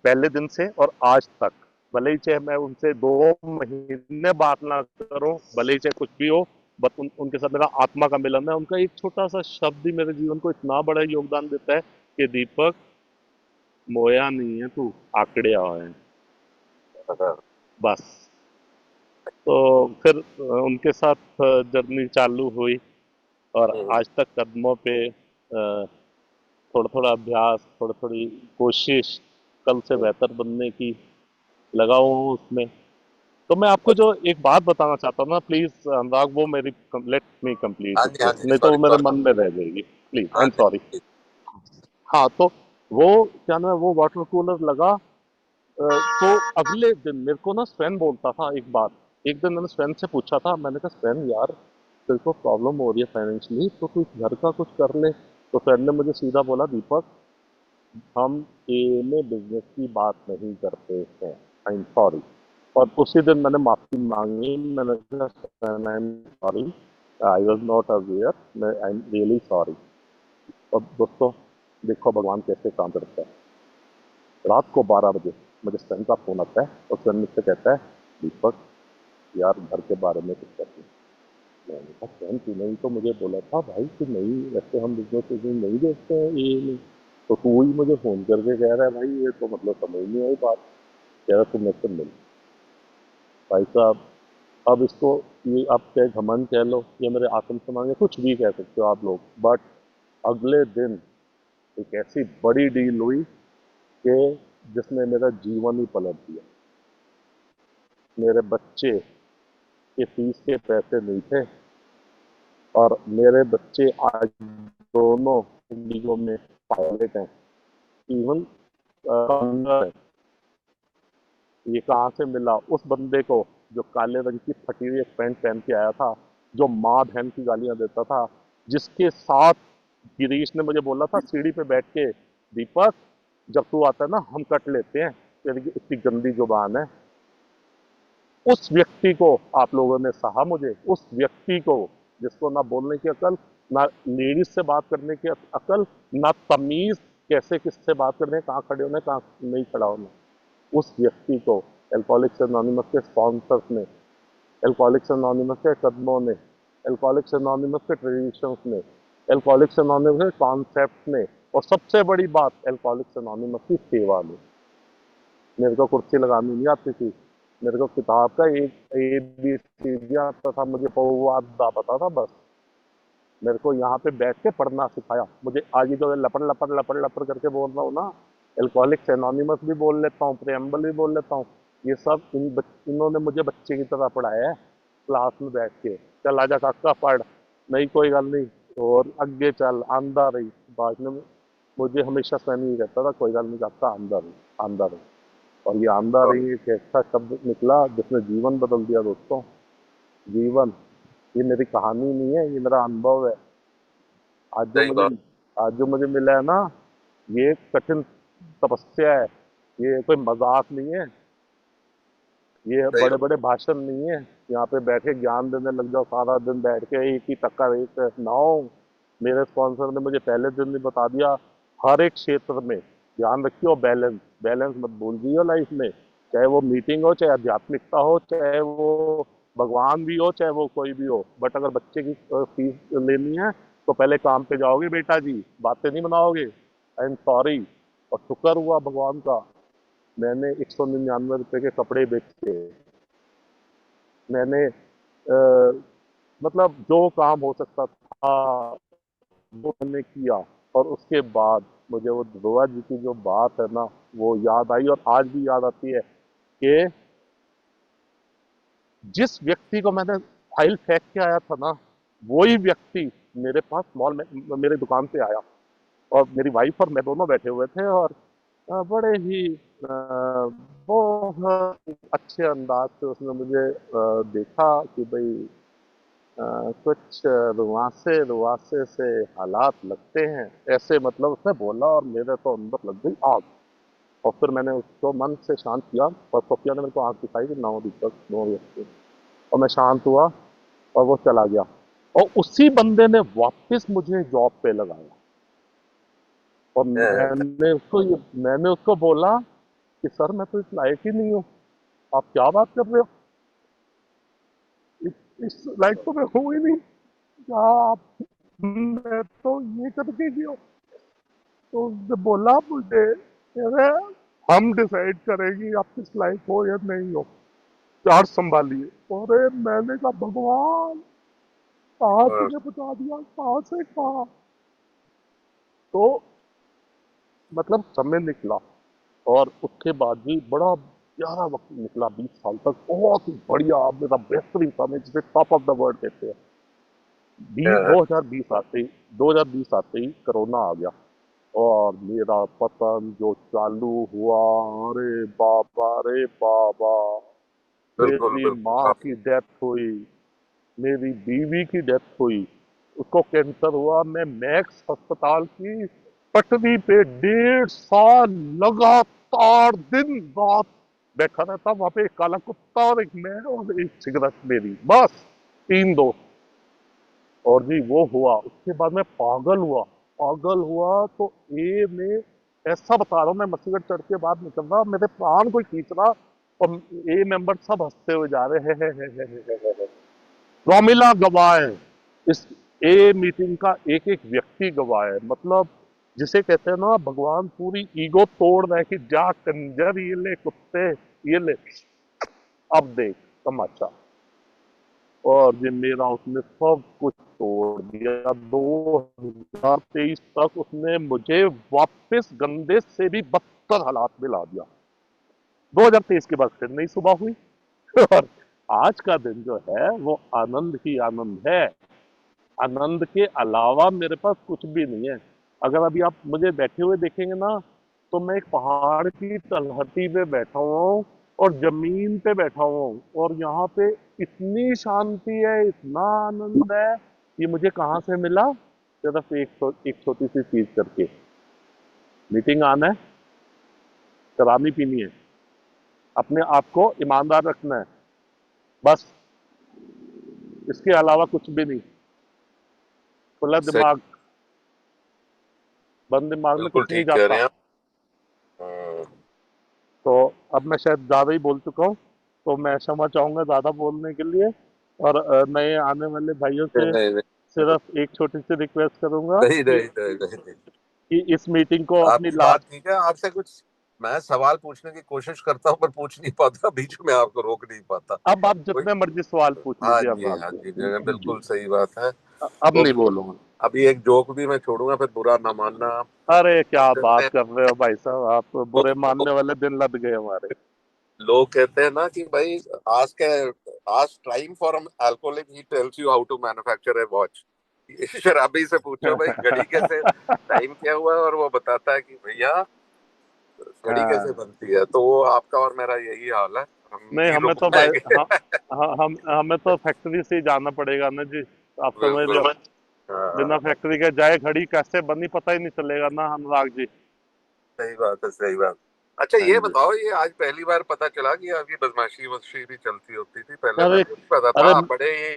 पहले दिन से और आज तक। भले ही चाहे मैं उनसे 2 महीने बात ना करूं, भले ही चाहे कुछ भी हो, बट उनके साथ मेरा आत्मा का मिलन है। उनका एक छोटा सा शब्द ही मेरे जीवन को इतना बड़ा योगदान देता है कि दीपक, मोया नहीं है तू, आंकड़े है। हाँ। बस। तो फिर उनके साथ जर्नी चालू हुई, और हम्म। आज तक कदमों पे थोड़ा थोड़ा अभ्यास, थोड़ी थोड़ी कोशिश, कल से हम्म। बेहतर बनने की लगा हुआ हूँ उसमें। तो मैं आपको जो अच्छा। एक बात बताना चाहता हूँ ना, प्लीज अनुराग, वो मेरी, लेट मी कंप्लीट हाँ जी हाँ इसको, जी, नहीं तो सॉरी वो मेरे सॉरी। मन में रह जाएगी। प्लीज, आई हाँ एम जी सॉरी। जी। हाँ, तो वो क्या ना, वो वाटर कूलर लगा। तो अगले दिन मेरे को ना स्वयं बोलता था एक बात। एक दिन मैंने स्वयं से पूछा था, मैंने कहा स्वयं यार, तेरे को प्रॉब्लम हो रही है फाइनेंशियली, तो तू घर का कुछ कर ले। तो स्वयं ने मुझे सीधा बोला, दीपक, हम ए में बिजनेस की बात नहीं करते हैं, आई एम सॉरी। और उसी दिन मैंने माफी मांगी। मैंने कहा I am sorry, I was not aware, मैं आई एम रियली सॉरी। और दोस्तों, देखो भगवान कैसे काम करता है। रात को 12 बजे मुझे स्वयं का फोन आता है, और स्वयं मुझसे कहता है, दीपक यार, घर के बारे में कुछ कर। मैंने कहा स्वयं तूने ही तो मुझे बोला था भाई कि नहीं, वैसे हम बिजनेस नहीं देखते हैं, ये नहीं। तो तू ही मुझे फोन करके कह रहा है भाई, ये तो मतलब समझ नहीं आई बात। कह रहा तुम मुझसे मिल। भाई साहब, अब इसको, ये आप चाहे घमंड कह लो या मेरे आत्मसम्मान, या कुछ भी कह सकते हो आप लोग, बट अगले दिन एक ऐसी बड़ी डील हुई कि जिसने मेरा जीवन ही पलट दिया। मेरे बच्चे के फीस के पैसे नहीं थे, और मेरे बच्चे आज दोनों इंडिगो में पायलट हैं। इवन ये कहाँ से मिला उस बंदे को, जो काले रंग की फटी हुई एक पैंट पहन के आया था, जो माँ बहन की गालियां देता था, जिसके साथ गिरीश ने मुझे बोला था सीढ़ी पे बैठ के, दीपक जब तू आता है ना हम कट लेते हैं, तेरी की इतनी गंदी जुबान है। उस व्यक्ति को आप लोगों ने सहा, मुझे उस व्यक्ति को, जिसको ना बोलने की अकल, ना लेडीज से बात करने की अकल, ना तमीज, कैसे किससे बात करने, कहाँ खड़े होने, कहाँ नहीं खड़ा होना, उस व्यक्ति को एल्कोहलिक्स एनोनिमस के स्पॉन्सर्स ने, एल्कोहलिक्स एनोनिमस के कदमों ने, एल्कोहलिक्स एनोनिमस के ट्रेडिशंस ने, एल्कोहलिक्स एनोनिमस के कॉन्सेप्ट ने, और सबसे बड़ी बात एल्कोहलिक्स एनोनिमस की सेवा ने। मेरे को कुर्सी लगानी नहीं आती थी। मेरे को किताब का एक ए बी सी डी आता था, मुझे पौवादा पता था बस। मेरे को यहाँ पे बैठ के पढ़ना सिखाया। मुझे आज ही जो लपड़ लपड़ लपड़ लपड़ करके बोल रहा हूँ ना, एल्कोहलिक्स एनोनिमस भी बोल लेता हूँ, प्रेम्बल भी बोल लेता हूँ। ये सब इन्होंने मुझे बच्चे की तरह पढ़ाया है, क्लास में बैठ के। चल आजा काका पढ़, नहीं कोई गल नहीं, और आगे चल, आंदा रही। बाद में मुझे हमेशा स्वयं ये कहता था, कोई गल नहीं काका, आंदा रही, आंदा रही। और ये आंदा रही एक ऐसा शब्द निकला जिसने जीवन बदल दिया दोस्तों। जीवन। ये मेरी कहानी नहीं है, ये मेरा अनुभव है। आज जो सही मुझे बात। आज जो मुझे मिला है ना, ये एक कठिन तपस्या है। ये कोई मजाक नहीं है। ये सही बड़े बात। बड़े भाषण नहीं है। यहाँ पे बैठे ज्ञान देने लग जाओ सारा दिन बैठ के, एक ही टक्कर एक नाव। मेरे स्पॉन्सर ने मुझे पहले दिन ही बता दिया, हर एक क्षेत्र में ध्यान रखियो, बैलेंस, बैलेंस मत भूल जाइयो लाइफ में। चाहे वो मीटिंग हो, चाहे आध्यात्मिकता हो, चाहे वो भगवान भी हो, चाहे वो कोई भी हो, बट अगर बच्चे की फीस लेनी है तो पहले काम पे जाओगे बेटा जी, बातें नहीं बनाओगे। I am sorry. और शुक्र हुआ भगवान का, मैंने 199 रुपए के कपड़े बेचे। मैंने मतलब जो काम हो सकता था वो मैंने किया। और उसके बाद मुझे वो दुआ जी की जो बात है ना, वो याद आई और आज भी याद आती है कि जिस व्यक्ति को मैंने फाइल फेंक के आया था ना, वही व्यक्ति मेरे पास मॉल में मेरे दुकान पे आया, और मेरी वाइफ और मैं दोनों बैठे हुए थे, और बड़े ही बहुत अच्छे अंदाज से उसने मुझे देखा कि भाई कुछ रुआसे रुआसे से हालात लगते हैं, ऐसे मतलब उसने बोला, और मेरे तो अंदर लग गई आग। और फिर मैंने उसको मन से शांत किया, और सोफिया ने मेरे को आंख दिखाई कि नो दीपक, नो व्यक्ति, और मैं शांत हुआ, और वो चला गया। और उसी बंदे ने वापस मुझे जॉब पे लगाया, और मैंने उसको बोला कि सर मैं तो इस लायक ही नहीं हूँ, आप क्या बात कर रहे हो, इस लायक तो मैं हूँ ही नहीं, क्या आप, मैं तो ये करके गया। तो उसने बोला मुझे, कह रहे, हम डिसाइड करेंगे आप किस लायक हो या नहीं हो, चार संभालिए। अरे मैंने कहा भगवान, कहाँ हाँ, तुझे बता दिया, कहाँ से कहा। तो मतलब समय निकला, और उसके बाद भी बड़ा प्यारा वक्त निकला, 20 साल तक बहुत ही बढ़िया, मेरा बेहतरीन समय जिसे टॉप ऑफ द वर्ल्ड कहते हैं। बीस हाँ, 2020 आते ही 2020 आते ही कोरोना आ गया, और मेरा पतन जो चालू हुआ, अरे बाबा रे बाबा, बिल्कुल मेरी बिल्कुल माँ आप। की डेथ हुई, मेरी बीवी की डेथ हुई, उसको कैंसर हुआ, मैं मैक्स अस्पताल की पटरी पे 1.5 साल लगातार दिन रात बैठा रहता, वहां पे एक काला कुत्ता और एक मैं और एक सिगरेट मेरी, बस 3 दोस्त। और जी वो हुआ, उसके बाद मैं पागल हुआ तो ए में, ऐसा बता रहा हूँ मैं, मसीबत चढ़ के बाहर निकल रहा, मेरे प्राण कोई खींच रहा, और ए मेंबर सब हंसते हुए जा रहे हैं। रोमिला गवाह है, इस ए मीटिंग का एक एक व्यक्ति गवाह है, मतलब जिसे कहते हैं ना, भगवान पूरी ईगो तोड़ रहा है कि जा कंजर, ये ले कुत्ते, ये ले, अब देख तमाचा। और ये मेरा उसने सब कुछ तोड़ दिया। 2023 तक उसने मुझे वापस गंदे से भी बदतर हालात में ला दिया। 2023 के बाद फिर नई सुबह हुई और आज का दिन जो है वो आनंद ही आनंद है। आनंद के अलावा मेरे पास कुछ भी नहीं है। अगर अभी आप मुझे बैठे हुए देखेंगे ना, तो मैं एक पहाड़ की तलहटी पे बैठा हुआ हूँ, और जमीन पे बैठा हुआ हूँ, और यहाँ पे इतनी शांति है, इतना आनंद है। ये मुझे कहाँ से मिला? सिर्फ एक छोटी सी चीज करके, मीटिंग आना है, शराबी पीनी है, अपने आप को ईमानदार रखना है, बस, इसके अलावा कुछ भी नहीं। खुला सही, दिमाग, बंद दिमाग में बिल्कुल कुछ नहीं ठीक कह रहे जाता। हैं आप। हाँ, तो अब मैं शायद ज़्यादा ही बोल चुका हूँ, तो मैं क्षमा चाहूँगा ज़्यादा बोलने के लिए, और नए आने वाले भाइयों नहीं से नहीं नहीं सिर्फ एक छोटी सी रिक्वेस्ट करूँगा नहीं नहीं नहीं नहीं, नहीं। कि इस मीटिंग को अपनी आपकी बात लास्ट। ठीक है, आपसे कुछ मैं सवाल पूछने की कोशिश करता हूँ पर पूछ नहीं पाता, बीच में आपको रोक नहीं पाता अब आप कोई। जितने मर्जी सवाल पूछ हाँ लीजिए जी, अनुराग हाँ जी, जी जी। बिल्कुल सही बात है। अब तो नहीं बोलूंगा। अभी एक जोक भी मैं छोड़ूंगा, फिर बुरा ना मानना आप। अरे क्या लोग कहते बात हैं, कर रहे हो भाई साहब, आप बुरे लोग मानने वाले दिन लद गए हमारे। लोग कहते हैं ना कि भाई ask ask time for alcoholic, he tells you how to manufacture a watch. शराबी से पूछो भाई घड़ी कैसे, टाइम क्या हुआ है, और वो बताता है कि भैया घड़ी कैसे हाँ, बनती है। तो वो आपका और मेरा यही हाल है, हम नहीं नहीं हमें रुक तो भाई, पाएंगे। हम हमें तो फैक्ट्री से ही जाना पड़ेगा ना जी, आप समझ रहे बिल्कुल। हो। बिना हाँ, फैक्ट्री के जाए घड़ी कैसे बनी पता ही नहीं चलेगा ना अनुराग जी। सही बात है, सही बात। अच्छा हाँ ये जी। बताओ, ये आज पहली बार पता चला कि आपकी बदमाशी वशी भी चलती होती थी, पहले अरे मेरे को नहीं पता था। अरे आप बड़े ही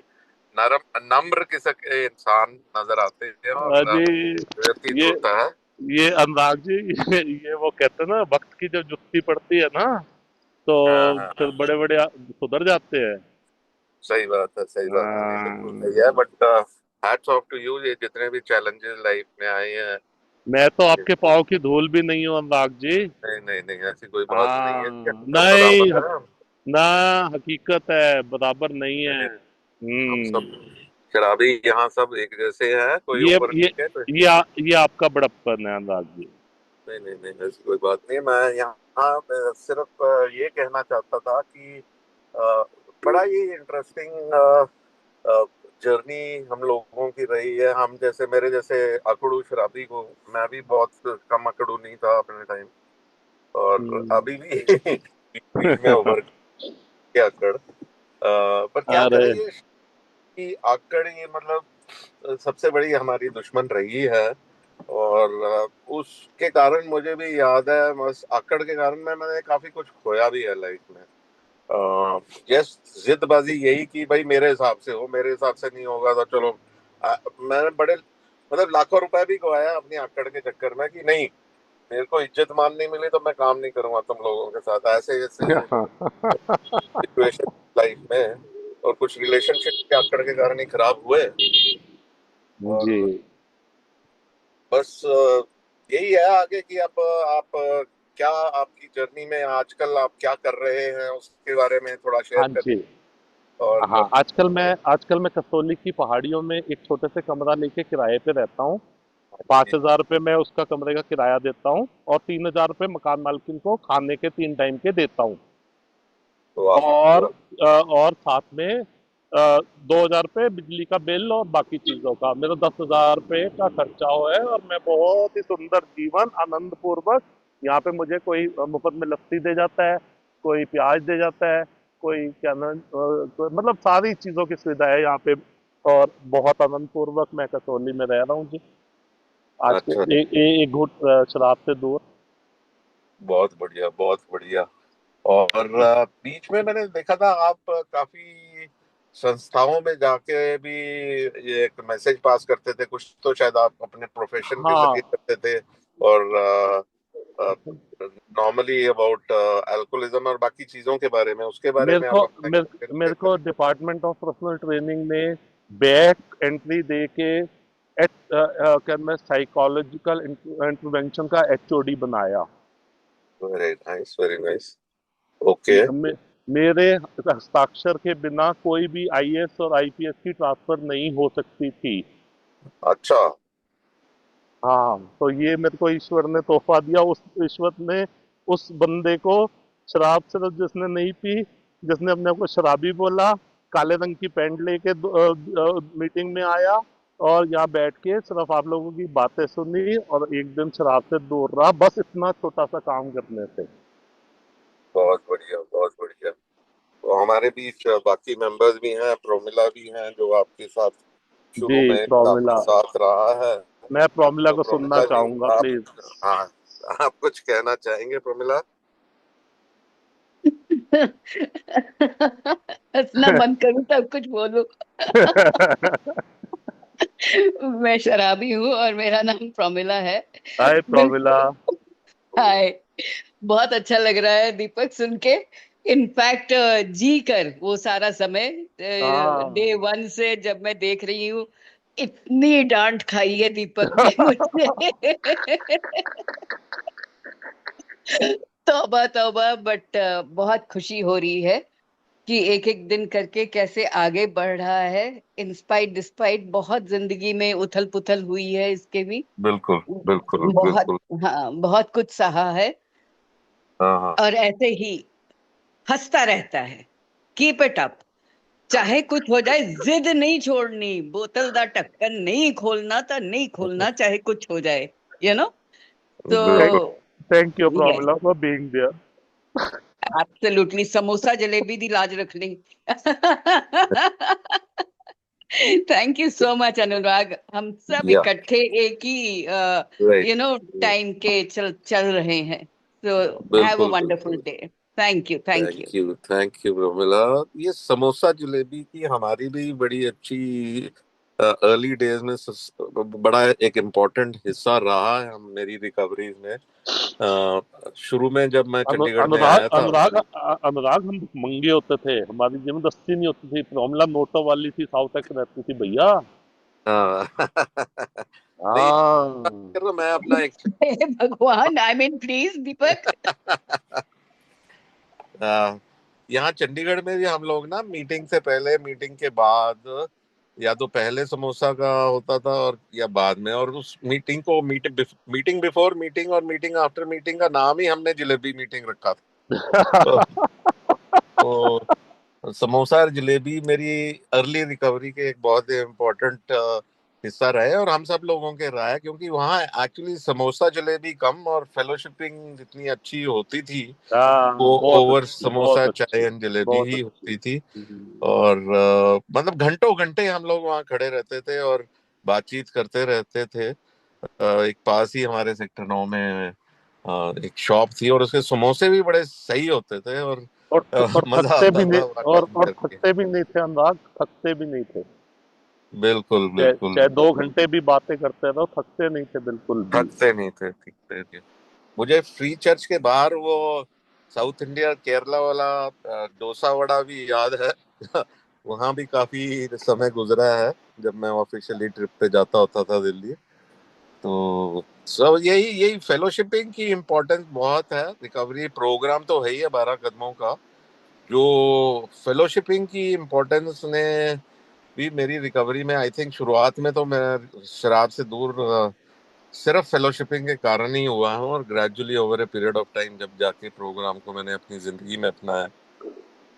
नरम नम्र किस्म के इंसान नजर आते हैं, और जी, व्यतीत ये होता है। ये अनुराग जी, ये वो कहते हैं ना, वक्त की जब जुत्ती पड़ती है ना, तो हाँ हाँ फिर हाँ, बड़े बड़े सुधर जाते हैं। सही बात है, सही बात है, नहीं बिल्कुल सही है। हाँ, but hats off to you, ये जितने भी चैलेंजेस लाइफ में आए हैं। मैं तो आपके पाँव की धूल भी नहीं हूँ अनुराग जी। नहीं नहीं नहीं, ऐसी कोई बात नहीं हाँ, है, इसके नहीं, बराबर है। ना, हकीकत है, बराबर नहीं है। हम सब हम्म। शराबी यहाँ सब एक जैसे हैं, कोई ये ऊपर ये नीचे कोई? ये आपका बड़प्पन है अनुराग जी। नहीं नहीं नहीं, ऐसी कोई बात नहीं। मैं यहाँ मैं सिर्फ ये कहना चाहता था कि अ, बड़ा ही इंटरेस्टिंग जर्नी हम लोगों की रही है। हम जैसे, मेरे जैसे अकड़ू शराबी को, मैं भी बहुत कम अकड़ू नहीं था अपने टाइम, और हम्म। अभी भी बीच बीच में उभर के अकड़। पर क्या अरे करें, ये कि आकड़ ये मतलब सबसे बड़ी हमारी दुश्मन रही है। और उसके कारण मुझे भी याद है, बस आकड़ के कारण मैंने काफी कुछ खोया भी है लाइफ में। यस, जिदबाजी यही कि भाई मेरे हिसाब से हो, मेरे हिसाब से नहीं होगा तो चलो। मैंने बड़े मतलब लाखों रुपए भी गवाया अपनी आकड़ के चक्कर में कि नहीं, मेरे को इज्जत मान नहीं मिली तो मैं काम नहीं करूंगा तुम लोगों के साथ, ऐसे ऐसे सिचुएशन लाइफ में। और कुछ रिलेशनशिप के आकड़ के कारण ही खराब हुए। जी। और बस यही है आगे कि अब आप क्या, आपकी जर्नी में आजकल आप क्या कर रहे हैं उसके बारे में थोड़ा शेयर हाँ करें। जी। और हाँ, आजकल मैं कसौली की पहाड़ियों में एक छोटे से कमरा लेके किराए पे रहता हूँ। 5,000 रुपये मैं उसका कमरे का किराया देता हूँ और 3,000 रुपये मकान मालकिन को खाने के 3 टाइम के देता हूँ। वाह और वाह, और साथ में 2,000 रुपये बिजली का बिल और बाकी चीजों का मेरा 10,000 रुपये का खर्चा हुआ है। और मैं बहुत ही सुंदर जीवन आनंद पूर्वक, यहाँ पे मुझे कोई मुफ्त में लस्सी दे जाता है, कोई प्याज दे जाता है, कोई क्या नाम मतलब सारी चीजों की सुविधा है यहाँ पे। और बहुत आनंद पूर्वक मैं कसौली में रह रहा हूँ जी। आज के अच्छा, एक घूंट शराब से दूर। बहुत बढ़िया बहुत बढ़िया। और बीच में मैंने देखा था आप काफी संस्थाओं में जाके भी ये एक मैसेज पास करते थे, कुछ तो शायद आप अपने प्रोफेशन के जरिए हाँ। करते थे। और नॉर्मली अबाउट अल्कोहलिज्म और बाकी चीजों के बारे में, उसके बारे मेरे में आप को अपना मेरे शेयर को करें। डिपार्टमेंट ऑफ पर्सनल ट्रेनिंग ने बैक एंट्री दे के क्या मैं साइकोलॉजिकल इंटरवेंशन का एचओडी बनाया। Very nice very nice. Okay. मेरे हस्ताक्षर के बिना कोई भी आईएएस और आईपीएस की ट्रांसफर नहीं हो सकती थी। अच्छा। हाँ, तो ये मेरे को ईश्वर ने तोहफा दिया। उस ईश्वर ने उस बंदे को शराब सिर्फ जिसने नहीं पी, जिसने अपने आप को शराबी बोला, काले रंग की पैंट लेके मीटिंग में आया और यहाँ बैठ के सिर्फ आप लोगों की बातें सुनी और एक दिन शराब से दूर रहा, बस इतना छोटा सा काम करने से। बहुत बढ़िया बहुत बढ़िया। तो हमारे बीच बाकी मेंबर्स भी हैं, प्रोमिला भी हैं जो आपके साथ जी शुरू में प्रॉमिला। काफी साथ रहा है। मैं प्रॉमिला तो को सुनना प्रोमिला जी, चाहूंगा आप, प्लीज। हाँ, आप कुछ कहना चाहेंगे प्रोमिला? हंसना बंद करूं तब कुछ बोलूं। मैं शराबी हूँ और मेरा नाम प्रमिला है। हाय प्रॉमिला। बिल्कुल। हाय। बहुत अच्छा लग रहा है दीपक सुन के। इनफैक्ट जी कर वो सारा समय डे हाँ। वन से जब मैं देख रही हूँ, इतनी डांट खाई है दीपक ने मुझसे। तौबा तौबा, बट बहुत खुशी हो रही है कि एक एक दिन करके कैसे आगे बढ़ रहा है। इंस्पाइट डिस्पाइट बहुत जिंदगी में उथल पुथल हुई है इसके भी। बिल्कुल बिल्कुल बहुत। बिल्कुल। हाँ, बहुत कुछ सहा है। हाँ हाँ। और ऐसे ही हंसता रहता है। Keep it up. चाहे कुछ हो जाए, जिद नहीं छोड़नी, बोतल दा ढक्कन नहीं खोलना था, नहीं खोलना चाहे कुछ हो जाए। You know. तो बिल्कुल। Thank you yes, Pramila for being there. Absolutely. Samosa jalebi दी लाज रख ली। Thank you so much Anurag. हम सब या, इकट्ठे एक ही राइट। टाइम के चल चल रहे हैं। सो हैव अ बिल्कुल वंडरफुल बिल्कुल। Day. Thank you, thank you. Thank you Promila. ये समोसा जलेबी की हमारी भी बड़ी अच्छी अर्ली डेज में बड़ा एक इम्पोर्टेंट हिस्सा रहा है हम मेरी रिकवरीज में। शुरू में जब मैं चंडीगढ़ में अनुराग आया था। अनुराग अनुराग हम मंगे होते थे, हमारी जबरदस्ती नहीं होती थी। प्रॉमिला नोटो वाली थी, साउथ तक रहती थी भैया। हाँ। नहीं, हाँ। मैं अपना एक हे भगवान, आई मीन प्लीज दीपक। यहाँ चंडीगढ़ में भी हम लोग ना मीटिंग से पहले, मीटिंग के बाद या तो पहले समोसा का होता था और या बाद में, और उस मीटिंग को मीटिंग बिफोर मीटिंग और मीटिंग आफ्टर मीटिंग का नाम ही हमने जलेबी मीटिंग रखा था। तो समोसा और जलेबी मेरी अर्ली रिकवरी के एक बहुत इम्पोर्टेंट हिस्सा रहे, और हम सब लोगों के रहा है, क्योंकि वहाँ एक्चुअली समोसा जलेबी कम और फेलोशिपिंग जितनी अच्छी होती थी हाँ, वो बहुत ओवर अच्छी, बहुत समोसा चाय अच्छी, एंड जलेबी बहुत ही अच्छी। होती थी। और मतलब घंटों घंटे हम लोग वहाँ खड़े रहते थे और बातचीत करते रहते थे। एक पास ही हमारे सेक्टर 9 में एक शॉप थी, और उसके समोसे भी बड़े सही होते थे, और और मजा थकते भी आता नहीं, था वहाँ और काम करके। थकते भी नहीं थे अनुराग, थकते भी नहीं थे। बिल्कुल चाहे बिल्कुल। चाहे 2 घंटे भी बातें करते रहो, थकते नहीं थे बिल्कुल भी। थकते नहीं थे, थकते थे। मुझे फ्री चर्च के बाहर वो साउथ इंडिया केरला वाला डोसा वड़ा भी याद है। वहां भी काफी समय गुजरा है जब मैं ऑफिशियली ट्रिप पे जाता होता था दिल्ली। तो सब यही यही फेलोशिपिंग की इम्पोर्टेंस बहुत है। रिकवरी प्रोग्राम तो है ही है 12 कदमों का, जो फेलोशिपिंग की इम्पोर्टेंस ने भी मेरी रिकवरी में, आई थिंक शुरुआत में तो मैं शराब से दूर सिर्फ फेलोशिपिंग के कारण ही हुआ हूँ, और gradually over a period of time जब जाके प्रोग्राम को मैंने अपनी जिंदगी में अपनाया।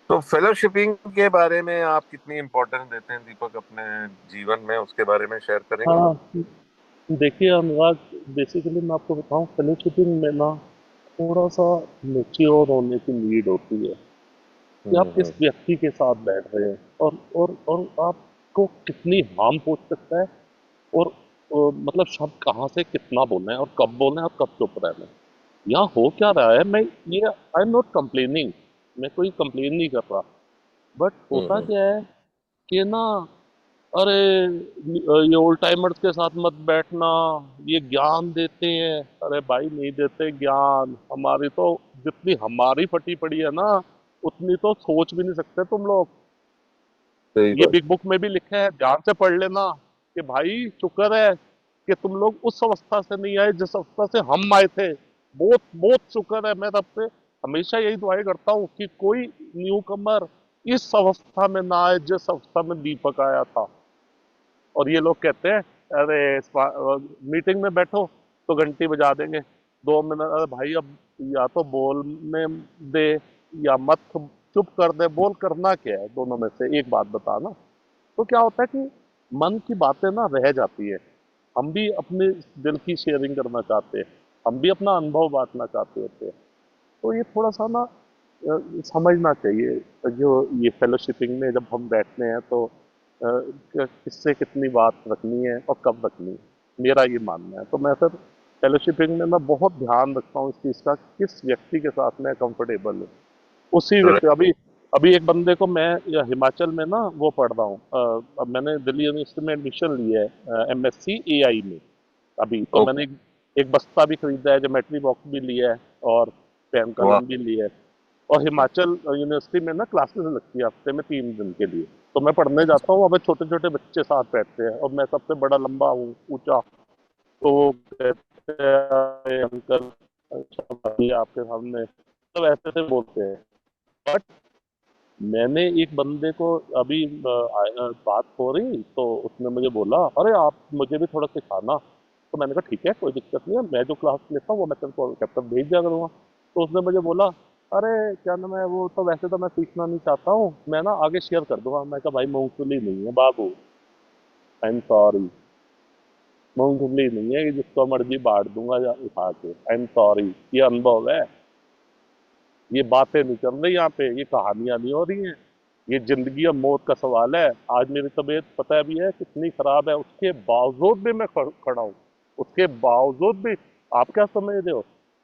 तो फेलोशिपिंग के बारे में आप कितनी इम्पोर्टेंस देते हैं दीपक अपने जीवन में, उसके बारे में शेयर करेंगे? हाँ, देखिए अनुराग, बेसिकली मैं आपको बताऊं, फेलोशिपिंग में ना थोड़ा सा मेच्योर होने की नीड होती है कि आप किस हम्म। व्यक्ति के साथ बैठ रहे हैं, और आपको कितनी हार्म पहुंच सकता है, और मतलब शब्द कहाँ से कितना बोलना है, और कब बोलना है, और कब चुप रहना है। यहाँ हो क्या रहा है, मैं ये आई एम नॉट कंप्लेनिंग, मैं कोई कंप्लेन नहीं कर रहा, बट होता हम्म। क्या है कि ना, अरे ये ओल्ड टाइमर्स के साथ मत बैठना, ये ज्ञान देते हैं। अरे भाई, नहीं देते ज्ञान, हमारी तो जितनी हमारी फटी पड़ी है ना, उतनी तो सोच भी नहीं सकते तुम लोग। सही ये बात। बिग बुक में भी लिखा है, ध्यान से पढ़ लेना, कि भाई शुक्र है कि तुम लोग उस अवस्था से नहीं आए जिस अवस्था से हम आए थे। बहुत बहुत शुक्र है, मैं रब से हमेशा यही दुआएं करता हूँ कि कोई न्यू कमर इस अवस्था में ना आए जिस अवस्था में दीपक आया था। और ये लोग कहते हैं, अरे मीटिंग में बैठो तो घंटी बजा देंगे 2 मिनट। अरे भाई, अब या तो बोलने दे या मत, चुप कर दे, बोल, करना क्या है, दोनों में से एक बात बता ना। तो क्या होता है कि मन की बातें ना रह जाती है, हम भी अपने दिल की शेयरिंग करना चाहते हैं, हम भी अपना अनुभव बांटना चाहते होते हैं। तो ये थोड़ा सा ना समझना चाहिए, जो ये फेलोशिपिंग में जब हम बैठते हैं तो किससे कितनी बात रखनी है और कब रखनी है, मेरा ये मानना है। तो मैं सर फेलोशिपिंग में मैं बहुत ध्यान रखता हूँ इस चीज़ का, किस व्यक्ति के साथ मैं कंफर्टेबल हूँ, उसी व्यक्ति। अभी अभी एक बंदे को मैं या हिमाचल में ना वो पढ़ रहा हूँ, अब मैंने दिल्ली यूनिवर्सिटी में एडमिशन लिया है एमएससी एआई में। अभी तो मैंने एक बस्ता भी खरीदा है, ज्योमेट्री बॉक्स भी लिया है, और पेन वाह। कलम भी लिया है। और हिमाचल यूनिवर्सिटी में ना क्लासेस लगती है हफ्ते में 3 दिन के लिए, तो मैं पढ़ने जाता हूँ। अब छोटे छोटे बच्चे साथ बैठते हैं, और मैं सबसे बड़ा लंबा हूँ, ऊंचा। तो वो कहते हैं, "अरे अंकल, अच्छा भाई, आपके सामने", तो ऐसे से बोलते हैं। बट मैंने एक बंदे को अभी बात हो रही तो उसने मुझे बोला, अरे आप मुझे भी थोड़ा सिखाना। तो मैंने कहा ठीक है, कोई दिक्कत नहीं है, मैं जो क्लास लेता हूँ वो मैं तेरे को लैपटॉप भेज दिया करूँगा। तो उसने मुझे बोला, अरे क्या नाम है, वो तो वैसे तो मैं सीखना नहीं चाहता हूँ, मैं ना आगे शेयर कर दूंगा। मैं कहा भाई, मूंगफली नहीं है बाबू, आई एम सॉरी, मूंगफली नहीं है कि जिसको मर्जी बांट दूंगा या उठा के। आई एम सॉरी, ये अनुभव है, ये बातें नहीं चल रही यहाँ पे, ये कहानियां नहीं हो रही हैं, ये जिंदगी और मौत का सवाल है। आज मेरी तबीयत पता भी है कितनी खराब है, उसके बावजूद भी मैं खड़ा हूँ, उसके बावजूद भी। आप क्या समझ रहे हो,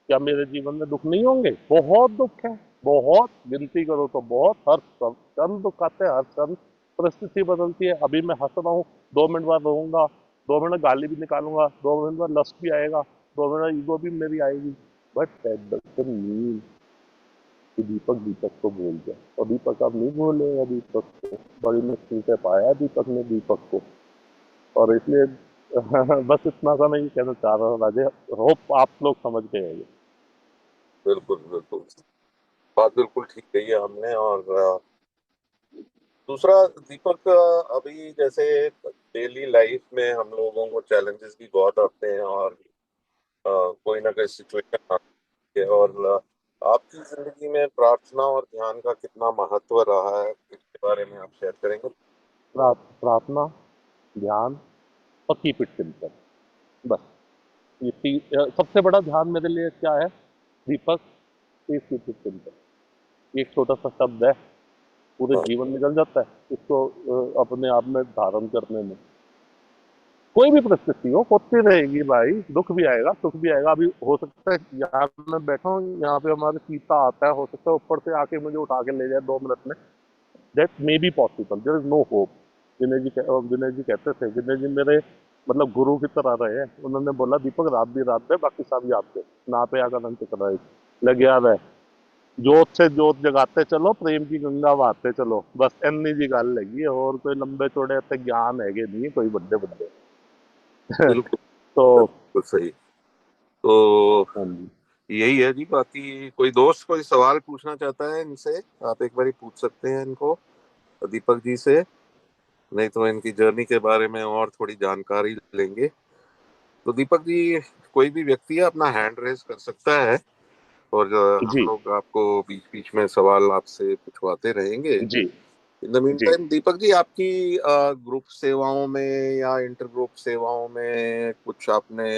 क्या मेरे जीवन में दुख नहीं होंगे? बहुत दुख है, बहुत, गिनती करो तो बहुत, हर क्षण दुख आते हैं, हर क्षण परिस्थिति बदलती है। अभी मैं हंस रहा हूँ, 2 मिनट बाद रोऊंगा, 2 मिनट गाली भी निकालूंगा, 2 मिनट बाद लस्ट भी आएगा, 2 मिनट ईगो भी मेरी आएगी। बट दैट डजंट मीन कि दीपक दीपक को भूल गया। और दीपक अब नहीं भूलेगा दीपक को, बड़ी मुश्किल से पाया दीपक ने दीपक को। और इसलिए बस इतना सा मैं ये कहना चाह रहा हूँ राजे, होप आप लोग समझ गए होंगे। बिल्कुल बिल्कुल, बात बिल्कुल ठीक कही है हमने। और दूसरा दीपक, अभी जैसे डेली लाइफ में हम लोगों को चैलेंजेस भी बहुत आते हैं, और कोई ना कोई सिचुएशन आती है, और आपकी जिंदगी में प्रार्थना और ध्यान का कितना महत्व रहा है, इसके बारे में आप शेयर करेंगे? प्रार्थना, ध्यान और कीप इट सिंपल। बस सबसे बड़ा ध्यान मेरे लिए क्या है Deepak? Please keep it simple. ये एक छोटा सा शब्द है, पूरे हाँ, जीवन निकल जाता है इसको अपने आप में धारण करने में। कोई भी परिस्थिति हो होती रहेगी भाई, दुख भी आएगा सुख भी आएगा। अभी हो सकता है यहाँ मैं बैठा हूँ, यहाँ पे हमारे सीता आता है, हो सकता है ऊपर से आके मुझे उठा के ले जाए 2 मिनट में। That may be possible, there is no hope. Vinay ji कहते थे, विनय जी मेरे मतलब गुरु की तरह रहे हैं। उन्होंने बोला दीपक रात भी रात है, बाकी सब याद थे ना पे आकर अंत कराए लगे याद है। जोत से जोत जगाते चलो, प्रेम की गंगा बहाते चलो, बस इन्नी जी गल हैगी। और कोई लंबे चौड़े इतने ज्ञान है नहीं, कोई बड़े बड़े बिल्कुल। तो बिल्कुल सही। तो हाँ जी। यही है जी। बाकी कोई दोस्त कोई सवाल पूछना चाहता है इनसे, आप एक बार पूछ सकते हैं इनको, दीपक जी से। नहीं तो इनकी जर्नी के बारे में और थोड़ी जानकारी लेंगे। तो दीपक जी, कोई भी व्यक्ति है अपना हैंड रेज कर सकता है, और हम जी लोग आपको बीच बीच में सवाल आपसे पूछवाते रहेंगे। जी इन द मीन जी। टाइम दीपक जी, आपकी ग्रुप सेवाओं में या इंटर ग्रुप सेवाओं में कुछ आपने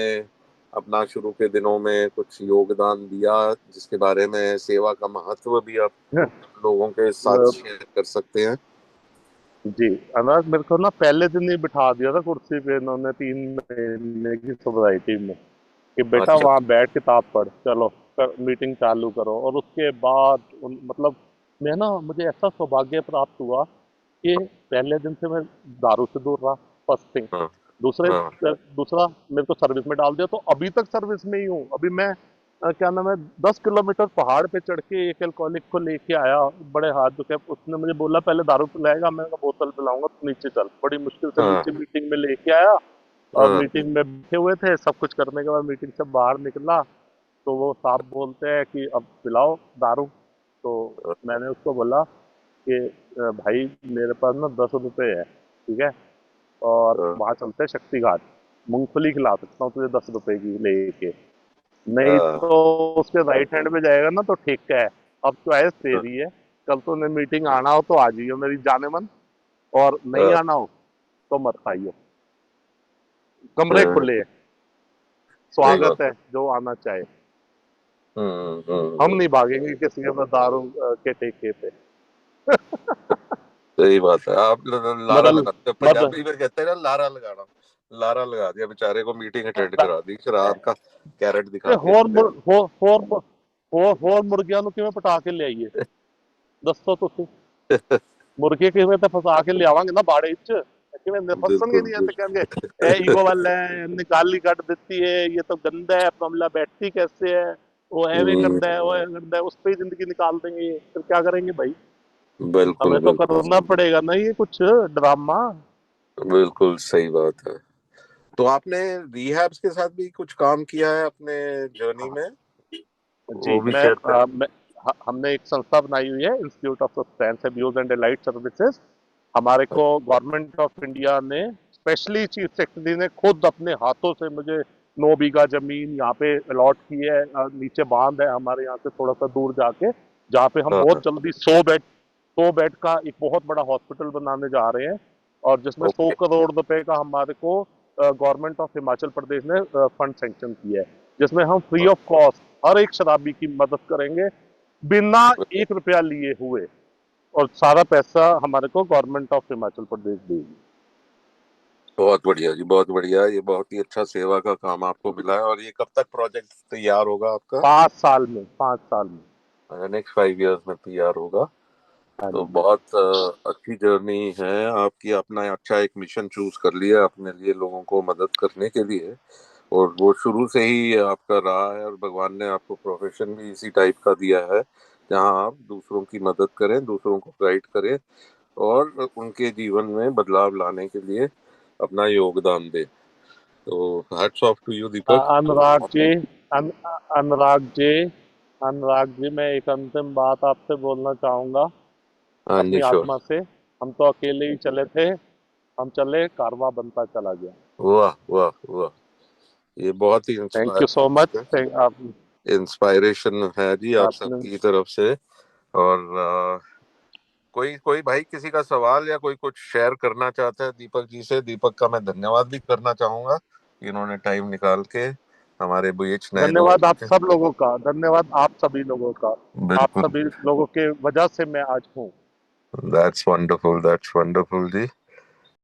अपना शुरू के दिनों में कुछ योगदान दिया, जिसके बारे में सेवा का महत्व भी आप लोगों के साथ शेयर कर सकते हैं? जी अनुराग, मेरे को ना पहले दिन ही बिठा दिया था कुर्सी पे इन्होंने 3 महीने की सोसाइटी में, कि बेटा अच्छा। वहां बैठ किताब पढ़, चलो मीटिंग चालू करो। और उसके बाद मतलब मैं ना, मुझे ऐसा सौभाग्य प्राप्त हुआ कि पहले दिन से मैं दारू से दूर रहा, फर्स्ट थिंग। हाँ। दूसरे हाँ। दूसरा मेरे को सर्विस में डाल दिया, तो अभी तक सर्विस में ही हूँ। अभी मैं क्या नाम है, 10 किलोमीटर पहाड़ पे चढ़ के एक एल्कोहलिक को लेके आया, बड़े हाथ दुखे। उसने मुझे बोला पहले दारू पिलाएगा, मैं कहा बोतल पिलाऊंगा, तो नीचे चल। बड़ी मुश्किल से हाँ। नीचे मीटिंग में लेके आया, और हाँ। मीटिंग में बैठे हुए थे, सब कुछ करने के बाद मीटिंग से बाहर निकला, तो वो साहब बोलते हैं कि अब पिलाओ दारू। तो मैंने उसको बोला कि भाई मेरे पास ना 10 रुपए है, ठीक है, और हाँ। वहां चलते हैं शक्ति घाट, मूंगफली खिला सकता हूँ तुझे 10 रुपए की लेके। नहीं हाँ। तो उसके राइट हैंड पे जाएगा ना तो ठीक है। अब चॉइस तेरी है, कल तूने मीटिंग आना हो तो आ जाइयो मेरी जाने मन, और नहीं हाँ। आना हो तो मत खाइयो, कमरे हाँ, खुले हैं, सही स्वागत बात है है। जो आना चाहे। हम हम्म। नहीं भागेंगे किसी के दारू के ठेके पे। सही बात है। आप लारा बदल लगाते हैं, बदल पंजाबी में कहते हैं ना, लारा लगाना। लारा लगा दिया बेचारे को, मीटिंग अटेंड करा दी, शराब का कैरेट दिखा ਤੇ दिया ਹੋਰ पूरे। ਮੁਰ- ਹੋਰ ਹੋਰ ਮੁ- ਹੋਰ ਮੁਰਗਿਆਂ ਨੂੰ ਕਿਵੇਂ ਪਟਾ ਕੇ ਲਿਆਈਏ, ਦੱਸੋ ਤੁਸੀਂ? ਮੁਰਗੇ ਕਿਵੇਂ ਤਾਂ ਫਸਾ ਕੇ ਲਿਆਵਾਂਗੇ ਨਾ ਬਾੜੇ 'ਚ, ਕਿਵੇਂ ਫਸਣਗੇ बिल्कुल ਨਹੀਂ? ਤੇ ਕਹਿਣਗੇ बिल्कुल। ਇਹ ਈਗੋ ਵਾਲਾ ਹੈ, ਨਿਕਾਲੀ ਕੱਢ ਦਿੱਤੀ है, ये तो गंदा है, मामला बैठती कैसे है, वो एवे हम्म, करता है वो ऐवे करता है, उस पे ही जिंदगी निकाल देंगे। फिर क्या करेंगे भाई? बिल्कुल हमें तो बिल्कुल। करना पड़ेगा ना ये कुछ ड्रामा। बिल्कुल सही बात है। तो आपने रिहैब्स के साथ भी कुछ काम किया है अपने जर्नी में? जी वो भी शेयर करें। हमने एक संस्था बनाई हुई है, institute of substance abuse and allied services. हमारे को गवर्नमेंट ऑफ इंडिया ने, स्पेशली चीफ सेक्रेटरी ने खुद अपने हाथों से मुझे 9 बीघा जमीन यहाँ पे अलॉट की है। नीचे बांध है हमारे यहाँ से थोड़ा सा दूर जाके, जहाँ पे हम हाँ। हाँ। बहुत जल्दी 100 बेड का एक बहुत बड़ा हॉस्पिटल बनाने जा रहे हैं। और जिसमें सौ ओके। करोड़ रुपए का हमारे को गवर्नमेंट ऑफ हिमाचल प्रदेश ने फंड सैंक्शन किया है, जिसमें हम फ्री ऑफ कॉस्ट हर एक शराबी की मदद करेंगे, बिना 1 रुपया लिए हुए। और सारा पैसा हमारे को गवर्नमेंट ऑफ हिमाचल प्रदेश देगी। बहुत बढ़िया जी, बहुत बढ़िया। ये बहुत ही अच्छा सेवा का काम आपको मिला है। और ये कब तक प्रोजेक्ट तैयार होगा आपका? 5 साल में, 5 साल में। नेक्स्ट 5 इयर्स में तैयार होगा। हाँ तो जी। बहुत अच्छी जर्नी है आपकी। अपना अच्छा एक मिशन चूज कर लिया अपने लिए, लोगों को मदद करने के लिए। और वो शुरू से ही आपका रहा है, और भगवान ने आपको प्रोफेशन भी इसी टाइप का दिया है, जहाँ आप दूसरों की मदद करें, दूसरों को गाइड करें, और उनके जीवन में बदलाव लाने के लिए अपना योगदान दें। तो हैट्स ऑफ टू यू दीपक। अनुराग जी, अन, अनुराग जी, अनुराग जी, मैं एक अंतिम बात आपसे बोलना चाहूंगा हाँ अपनी जी, श्योर। आत्मा से। हम तो अकेले ही चले थे, हम चले, कारवां बनता चला गया। वाह वाह वाह, ये बहुत ही थैंक यू सो मच। आप इंस्पायरेशन है जी आप आपने सबकी तरफ से। और कोई कोई भाई किसी का सवाल या कोई कुछ शेयर करना चाहता है दीपक जी से? दीपक का मैं धन्यवाद भी करना चाहूंगा, इन्होंने टाइम निकाल के हमारे बीच नए धन्यवाद दोस्तों आप के। सब लोगों का, धन्यवाद आप सभी लोगों का। आप बिल्कुल, सभी लोगों के वजह से मैं आज हूँ। That's wonderful ji.